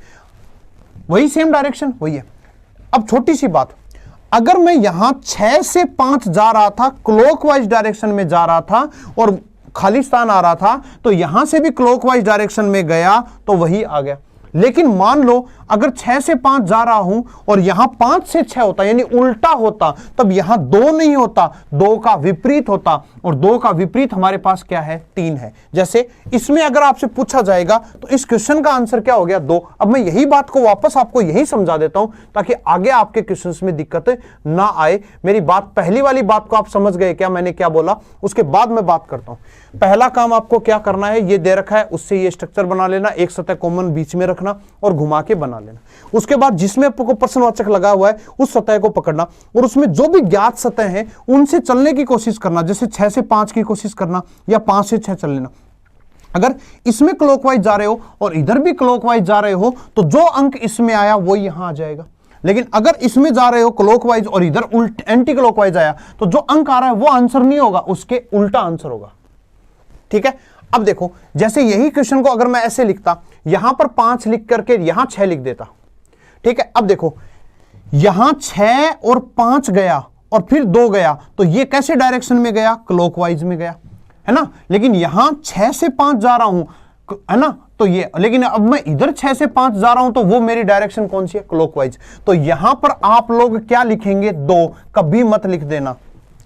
Speaker 1: वही सेम डायरेक्शन वही है। अब छोटी सी बात, अगर मैं यहां 6 से 5 जा रहा था, क्लॉकवाइज डायरेक्शन में जा रहा था और खाली स्थान आ रहा था, तो यहां से भी क्लॉकवाइज डायरेक्शन में गया तो वही आ गया। लेकिन मान लो अगर 6 से 5 जा रहा हूं और यहां 5 से 6 होता, यानी उल्टा होता, तब यहां 2 नहीं होता, 2 का विपरीत होता, और 2 का विपरीत हमारे पास क्या है, 3 है। जैसे इसमें अगर आपसे पूछा जाएगा तो इस क्वेश्चन का आंसर क्या हो गया, 2। अब मैं यही बात को वापस आपको यही समझा देता हूं ताकि आगे आपके क्वेश्चंस में दिक्कत ना आए। मेरी बात, पहली वाली बात को आप समझ गए क्या, मैंने क्या बोला, उसके बाद मैं बात करता हूं। पहला काम आपको क्या करना है, ये दे रखा है, उससे ये स्ट्रक्चर बना लेना, एक सतह कॉमन बीच में रखना और घुमा के बना लेना। उसके बाद जिसमें आपको प्रश्नवाचक लगा हुआ है उस सतह को पकड़ना और उसमें जो भी ज्ञात सतह हैं उनसे चलने की कोशिश करना, जैसे 6 से 5 की कोशिश करना या 5 से 6 चल लेना। अगर इसमें क्लॉकवाइज जा रहे हो और इधर भी क्लॉकवाइज जा रहे हो तो जो अंक इसमें आया वो यहां आ जाएगा। लेकिन अगर इसमें जा रहे हो क्लॉकवाइज और इधर एंटी क्लॉकवाइज आया तो जो अंक आ रहा है वो आंसर नहीं होगा, उसके उल्टा आंसर होगा। ठीक है, अब देखो जैसे यही क्वेश्चन को अगर मैं ऐसे लिखता, यहां पर 5 लिख करके यहां 6 लिख देता। ठीक है, अब देखो यहां 6 और 5 गया और फिर 2 गया, तो ये कैसे डायरेक्शन में गया, क्लॉकवाइज में गया, है ना। लेकिन यहां 6 से 5 जा रहा हूं, है ना, तो ये, लेकिन अब मैं इधर 6 से 5 जा रहा हूं तो वो मेरी डायरेक्शन कौन सी है, क्लॉकवाइज। तो यहां पर आप लोग क्या लिखेंगे, 2, कभी मत लिख देना।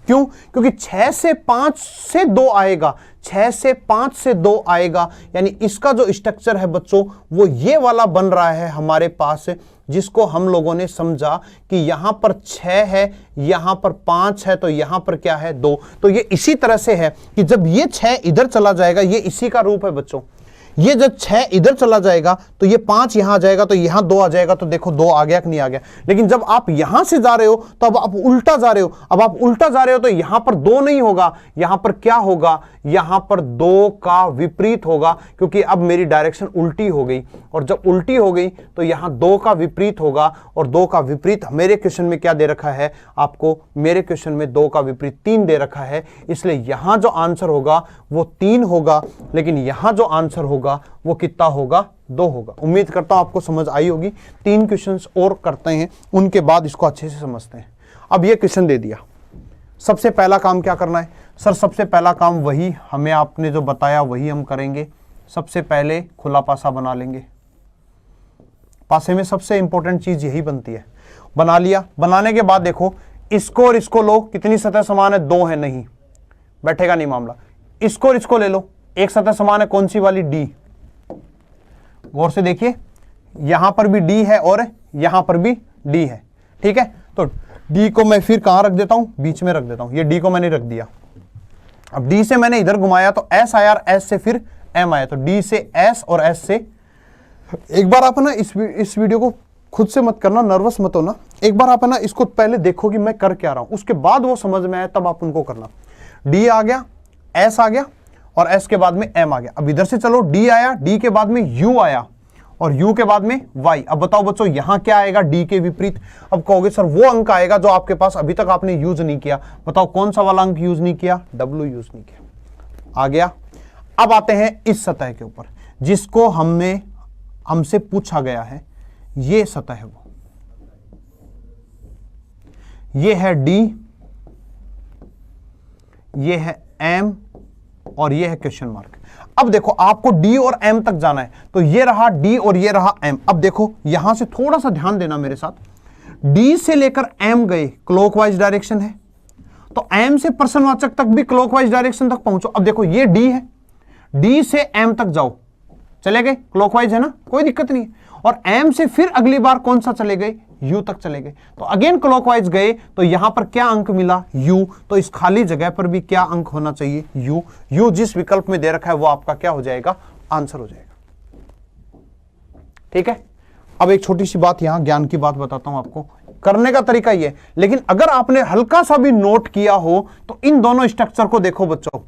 Speaker 1: क्यों, क्योंकि 6 से 5 से 2 आएगा, 6 से 5 से 2 आएगा, यानी इसका जो स्ट्रक्चर है बच्चों वो ये वाला बन रहा है हमारे पास, जिसको हम लोगों ने समझा कि यहां पर 6 है, यहां पर 5 है, तो यहां पर क्या है, 2। तो ये इसी तरह से है कि जब ये 6 इधर चला जाएगा, ये इसी का रूप है बच्चों, ये जब 6 इधर चला जाएगा तो ये 5 यहां आ जाएगा, तो यहां 2 आ जाएगा, तो देखो 2 आ गया कि नहीं आ गया। लेकिन जब आप यहां से जा रहे हो तो अब आप उल्टा जा रहे हो, अब आप उल्टा जा रहे हो तो यहां पर 2 नहीं होगा, यहां पर क्या होगा, यहां पर 2 का विपरीत होगा, क्योंकि अब मेरी डायरेक्शन उल्टी हो गई, और जब उल्टी हो गई तो यहां 2 का विपरीत होगा, और 2 का विपरीत मेरे क्वेश्चन में क्या दे रखा है आपको, मेरे क्वेश्चन में 2 का विपरीत 3 दे रखा है, इसलिए यहां जो आंसर होगा वो 3 होगा, लेकिन यहां जो आंसर होगा वो कितना होगा, 2 होगा। उम्मीद करता हूं आपको समझ आई होगी। 3 क्वेश्चंस और करते हैं, उनके बाद इसको अच्छे से समझते हैं। अब ये क्वेश्चन दे दिया, सबसे पहला काम क्या करना है सर, सबसे पहला काम वही हमें आपने जो बताया वही हम करेंगे। सबसे पहले खुला पासा बना लेंगे। पासे में सबसे इंपॉर्टेंट चीज यही बनती है। बना लिया, बनाने के बाद देखो इसको और इसको लो, कितनी सतह समान है, 2 है, नहीं बैठेगा नहीं मामला। इसको और इसको ले लो, एक सतह समान है, कौन सी वाली, डी। गौर से देखिए, यहां पर भी डी है और यहां पर भी डी है। ठीक है, तो डी को मैं फिर कहां रख देता हूं, बीच में रख देता हूं। ये डी को मैंने रख दिया। अब डी से मैंने इधर घुमाया तो एस आया, एस से फिर एम आया, तो डी से एस और एस से। एक बार आप ना इस वीडियो को खुद से मत करना, नर्वस मत होना। एक बार आप ना इसको पहले देखो कि मैं कर क्या रहा हूं, उसके बाद वो समझ में आए तब आप उनको करना। डी आ गया, एस आ गया और एस के बाद में एम आ गया। अब इधर से चलो, डी आया, डी के बाद में यू आया और यू के बाद में वाई। अब बताओ बच्चों यहां क्या आएगा, डी के विपरीत। अब कहोगे सर वो अंक आएगा जो आपके पास अभी तक आपने यूज नहीं किया। बताओ कौन सा वाला अंक यूज नहीं किया, डब्ल्यू यूज नहीं किया। आ गया। अब आते हैं इस सतह के ऊपर जिसको हमसे पूछा गया है। ये सतह है, वो ये है डी, ये है एम और ये है क्वेश्चन मार्क। अब देखो आपको डी और एम तक जाना है, तो ये रहा डी और ये रहा एम। अब देखो यहां से थोड़ा सा ध्यान देना मेरे साथ। डी से लेकर एम गए, क्लॉकवाइज डायरेक्शन है, तो एम से प्रश्नवाचक तक भी क्लॉकवाइज डायरेक्शन तक पहुंचो। अब देखो ये डी है, डी से एम तक जाओ, चले गए, क्लॉकवाइज है ना, कोई दिक्कत नहीं है। और एम से फिर अगली बार कौन सा चले गए, यू तक चले गए, तो अगेन क्लॉकवाइज गए, तो यहां पर क्या अंक मिला, यू। तो इस खाली जगह पर भी क्या अंक होना चाहिए, यू। यू जिस विकल्प में दे रखा है वो आपका क्या हो जाएगा, आंसर हो जाएगा। ठीक है, अब एक छोटी सी बात, यहां ज्ञान की बात बताता हूं आपको। करने का तरीका ये, लेकिन अगर आपने हल्का सा भी नोट किया हो तो इन दोनों स्ट्रक्चर को देखो बच्चों।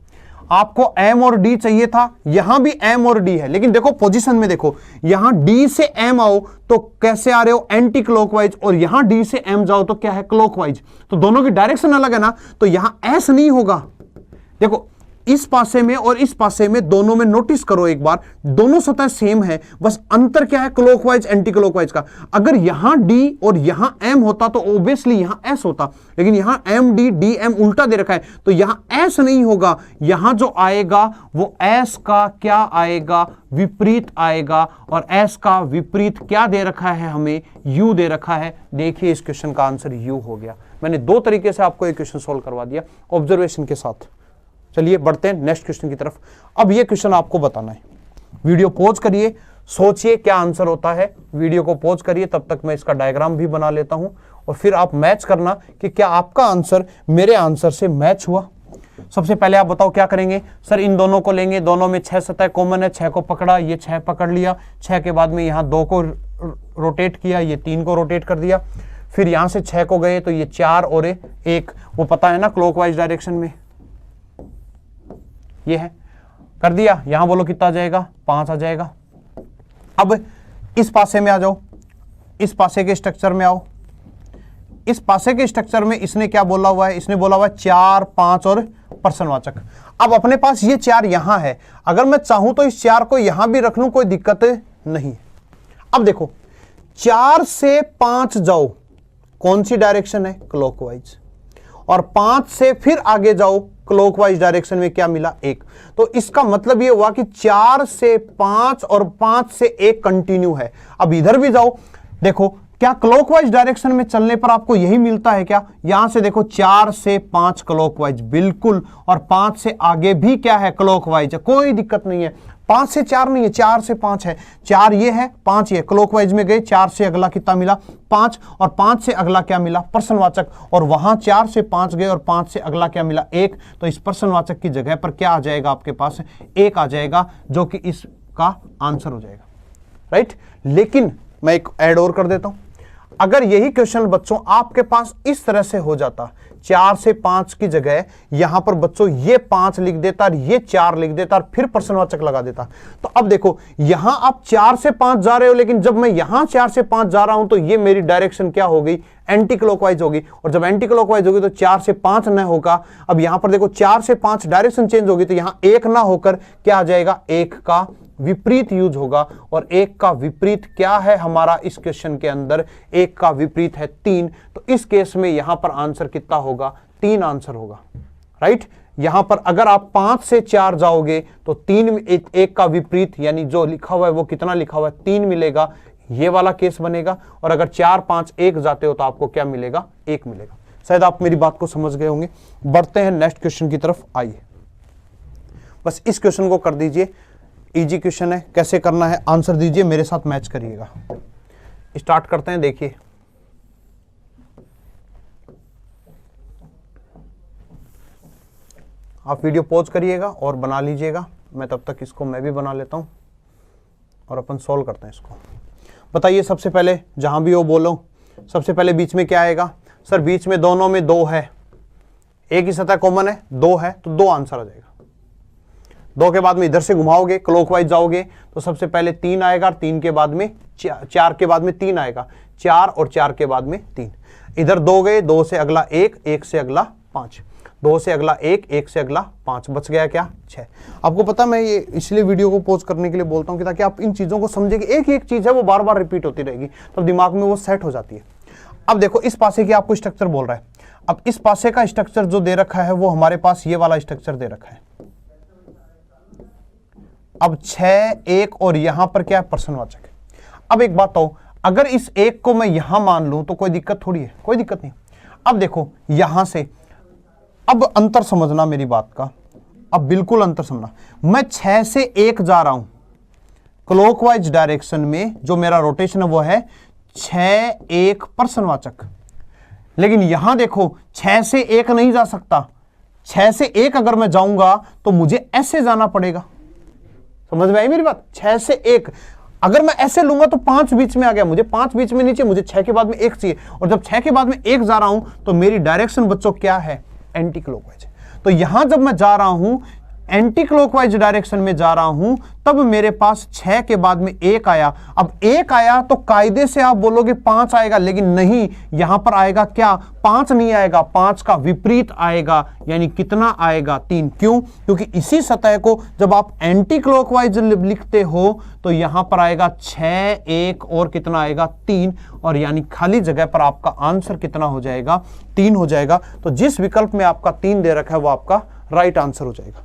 Speaker 1: आपको एम और डी चाहिए था, यहां भी एम और डी है, लेकिन देखो पोजीशन में देखो, यहां डी से एम आओ तो कैसे आ रहे हो, एंटी क्लॉकवाइज, और यहां डी से एम जाओ तो क्या है, क्लॉकवाइज। तो दोनों की डायरेक्शन अलग है ना, तो यहां एस नहीं होगा। देखो इस पासे में और इस पासे में दोनों में नोटिस करो एक बार, दोनों सतह सेम है, बस अंतर क्या है क्लॉकवाइज एंटी क्लॉकवाइज का। अगर यहां D और यहां M होता तो ऑब्वियसली यहां S होता, लेकिन यहां MD DM उल्टा दे रखा है तो यहां S नहीं होगा, यहां जो आएगा वो S का क्या आएगा, विपरीत आएगा। और S का विपरीत क्या दे रखा है हमें, U दे रखा है। देखिए इस क्वेश्चन का आंसर U हो गया। मैंने दो तरीके से आपको एक क्वेश्चन सोल्व करवा दिया ऑब्जर्वेशन के साथ। चलिए बढ़ते हैं नेक्स्ट क्वेश्चन की तरफ। अब ये क्वेश्चन आपको बताना है, वीडियो पॉज करिए, सोचिए क्या आंसर होता है, वीडियो को पॉज करिए, तब तक मैं इसका डायग्राम भी बना लेता हूं और फिर आप मैच करना कि क्या आपका आंसर मेरे आंसर से मैच हुआ। सबसे पहले आप बताओ क्या करेंगे। सर इन दोनों को लेंगे, दोनों में 6 सतह कॉमन है, 6 को पकड़ा, ये 6 पकड़ लिया, 6 के बाद में यहां 2 को रोटेट किया, ये 3 को रोटेट कर दिया, फिर यहां से 6 को गए तो ये 4 और 1, वो पता है ना क्लॉकवाइज डायरेक्शन में ये है, कर दिया। यहां बोलो कितना आ जाएगा, 5 आ जाएगा। अब इस पासे में आ जाओ, इस पासे के स्ट्रक्चर में आओ। इस पासे के स्ट्रक्चर में इसने क्या बोला हुआ है, इसने बोला हुआ है 4 5 और प्रश्नवाचक। अब अपने पास ये 4 यहां है, अगर मैं चाहूं तो इस 4 को यहां भी रख लूं, कोई दिक्कत नहीं है। अब देखो 4 से 5 जाओ, कौन सी डायरेक्शन है, क्लॉकवाइज, और 5 से फिर आगे जाओ क्लॉकवाइज डायरेक्शन में क्या मिला, 1। तो इसका मतलब ये हुआ कि 4 से 5 और 5 से 1 कंटिन्यू है। अब इधर भी जाओ, देखो क्या क्लॉकवाइज डायरेक्शन में चलने पर आपको यही मिलता है क्या, यहां से देखो 4 से 5 क्लॉकवाइज बिल्कुल, और 5 से आगे भी क्या है क्लॉकवाइज है, कोई दिक्कत नहीं है। 5 से 4 नहीं है, 4 से 5 है, 4 ये है 5 ये, क्लॉकवाइज में गए, 4 से अगला कितना मिला 5, और 5 से अगला क्या मिला प्रश्नवाचक, और वहां 4 से 5 गए और 5 से अगला क्या मिला 1, तो इस प्रश्नवाचक की जगह पर क्या आ जाएगा आपके पास 1 आ जाएगा, जो कि इसका आंसर हो जाएगा, राइट। लेकिन मैं एक ऐड और कर देता हूं, अगर यही क्वेश्चन बच्चों आपके पास इस तरह से हो जाता, 4 से 5 की जगह यहां पर बच्चों ये 5 लिख देता और ये 4 लिख देता और फिर प्रश्नवाचक लगा देता, तो अब देखो यहां आप 4 से 5 जा रहे हो, लेकिन जब मैं यहां 4 से 5 जा रहा हूं तो ये मेरी डायरेक्शन क्या हो गई, एंटी क्लॉकवाइज होगी, और जब एंटी क्लॉकवाइज होगी तो 4 से 5 न होगा। अब यहां पर देखो 4 से 5 डायरेक्शन चेंज होगी, तो यहां 1 ना होकर क्या आ जाएगा, 1 का विपरीत यूज होगा, और 1 का विपरीत क्या है हमारा इस क्वेश्चन के अंदर, 1 का विपरीत है 3, तो इस केस में यहां पर आंसर कितना होगा, 3 आंसर होगा, राइट। यहां पर अगर आप 5 से 4 जाओगे तो 3 में 1 का विपरीत यानी जो लिखा हुआ है वो कितना लिखा हुआ है 3 मिलेगा, ये वाला केस बनेगा। और अगर 4 5 1 जाते हो तो आपको क्या मिलेगा, 1 मिलेगा। शायद आप मेरी बात को समझ गए होंगे। बढ़ते हैं नेक्स्ट क्वेश्चन की तरफ, आइए बस इस क्वेश्चन को कर दीजिए, इजी क्वेश्चन है, कैसे करना है आंसर दीजिए, मेरे साथ मैच करिएगा। स्टार्ट करते हैं, देखिए आप वीडियो पॉज करिएगा और बना लीजिएगा, मैं तब तक इसको मैं भी बना लेता हूं और अपन सॉल्व करते हैं इसको। बताइए सबसे पहले, जहां भी हो बोलो, सबसे पहले बीच में क्या आएगा, सर बीच में दोनों में 2 है, एक ही सतह कॉमन है, 2 है तो 2 आंसर आ जाएगा। 2 के बाद में इधर से घुमाओगे क्लॉकवाइज जाओगे तो सबसे पहले 3 आएगा, 3 के बाद में 4 के बाद में 3 आएगा, 4 और 4 के बाद में 3, इधर 2 गए, 2 से अगला 1, 1 से अगला 5, 2 से अगला 1, 1 से अगला 5, बच गया क्या 6। आपको पता मैं ये इसलिए वीडियो को पॉज करने के लिए बोलता हूं कि ताकि आप इन चीजों को समझे कि एक ही एक चीज है वो बार बार रिपीट होती रहेगी, तो दिमाग में वो सेट हो जाती है। अब देखो इस पासे की आपको स्ट्रक्चर बोल रहा है, अब इस पासे का स्ट्रक्चर जो दे रखा है वो हमारे पास ये वाला स्ट्रक्चर दे रखा है। अब 6 1 और यहां पर क्या है प्रश्नवाचक है। अब एक बात तो, अगर इस 1 को मैं यहां मान लूं तो कोई दिक्कत थोड़ी है, कोई दिक्कत नहीं। अब देखो यहां से, अब अंतर समझना मेरी बात का, अब बिल्कुल अंतर समझना, मैं 6 से 1 जा रहा हूं क्लॉकवाइज डायरेक्शन में, जो मेरा रोटेशन है वो है 6 1 प्रश्नवाचक, लेकिन यहां देखो 6 से 1 नहीं जा सकता, 6 से 1 अगर मैं जाऊंगा तो मुझे ऐसे जाना पड़ेगा, समझ में आई मेरी बात। 6 से 1 अगर मैं ऐसे लूंगा तो 5 बीच में आ गया, मुझे 5 बीच में नीचे, मुझे 6 के बाद में 1 चाहिए, और जब 6 के बाद में 1 जा रहा हूं तो मेरी डायरेक्शन बच्चों क्या है, एंटी क्लॉकवाइज। तो यहां जब मैं जा रहा हूं एंटी क्लॉकवाइज डायरेक्शन में जा रहा हूं तब मेरे पास 6 के बाद में 1 आया। अब 1 आया तो कायदे से आप बोलोगे 5 आएगा, लेकिन नहीं, यहां पर आएगा क्या, 5 नहीं आएगा, 5 का विपरीत आएगा, यानी कितना आएगा, 3। क्यों? क्योंकि इसी सतह को जब आप एंटी क्लॉकवाइज लिखते हो तो यहां पर आएगा 6, 1 और कितना आएगा, 3, और यानी खाली जगह पर आपका आंसर कितना हो जाएगा, 3 हो जाएगा। तो जिस विकल्प में आपका 3 दे रखा है वो आपका राइट आंसर हो जाएगा।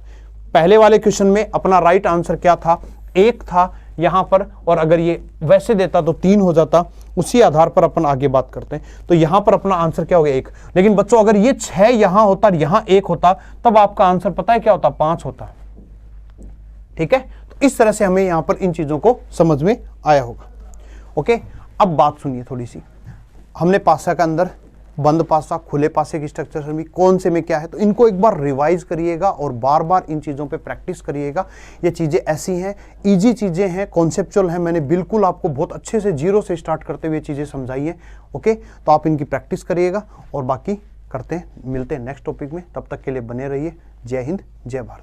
Speaker 1: पहले वाले क्वेश्चन में अपना राइट आंसर क्या था, 1 था यहां पर, और अगर ये वैसे देता तो 3 हो जाता। उसी आधार पर अपन आगे बात करते हैं। तो यहां पर अपना आंसर क्या हो गया, 1। लेकिन बच्चों अगर ये 6 यहां होता और यहां 1 होता तब आपका आंसर पता है क्या होता, 5 होता। ठीक है, तो इस तरह से हमें यहां पर इन चीजों को समझ में आया होगा। ओके, अब बात सुनिए थोड़ी सी। हमने पासा के अंदर बंद पासा, खुले पासे की स्ट्रक्चर में कौन से में क्या है, तो इनको एक बार रिवाइज करिएगा और बार बार इन चीज़ों पे प्रैक्टिस करिएगा। ये चीज़ें ऐसी हैं, इजी चीज़ें हैं, कॉन्सेप्चुअल हैं। मैंने बिल्कुल आपको बहुत अच्छे से जीरो से स्टार्ट करते हुए चीज़ें समझाई हैं। ओके, तो आप इनकी प्रैक्टिस करिएगा और बाकी करते हैं, मिलते हैं नेक्स्ट टॉपिक में। तब तक के लिए बने रहिए। जय हिंद, जय भारत।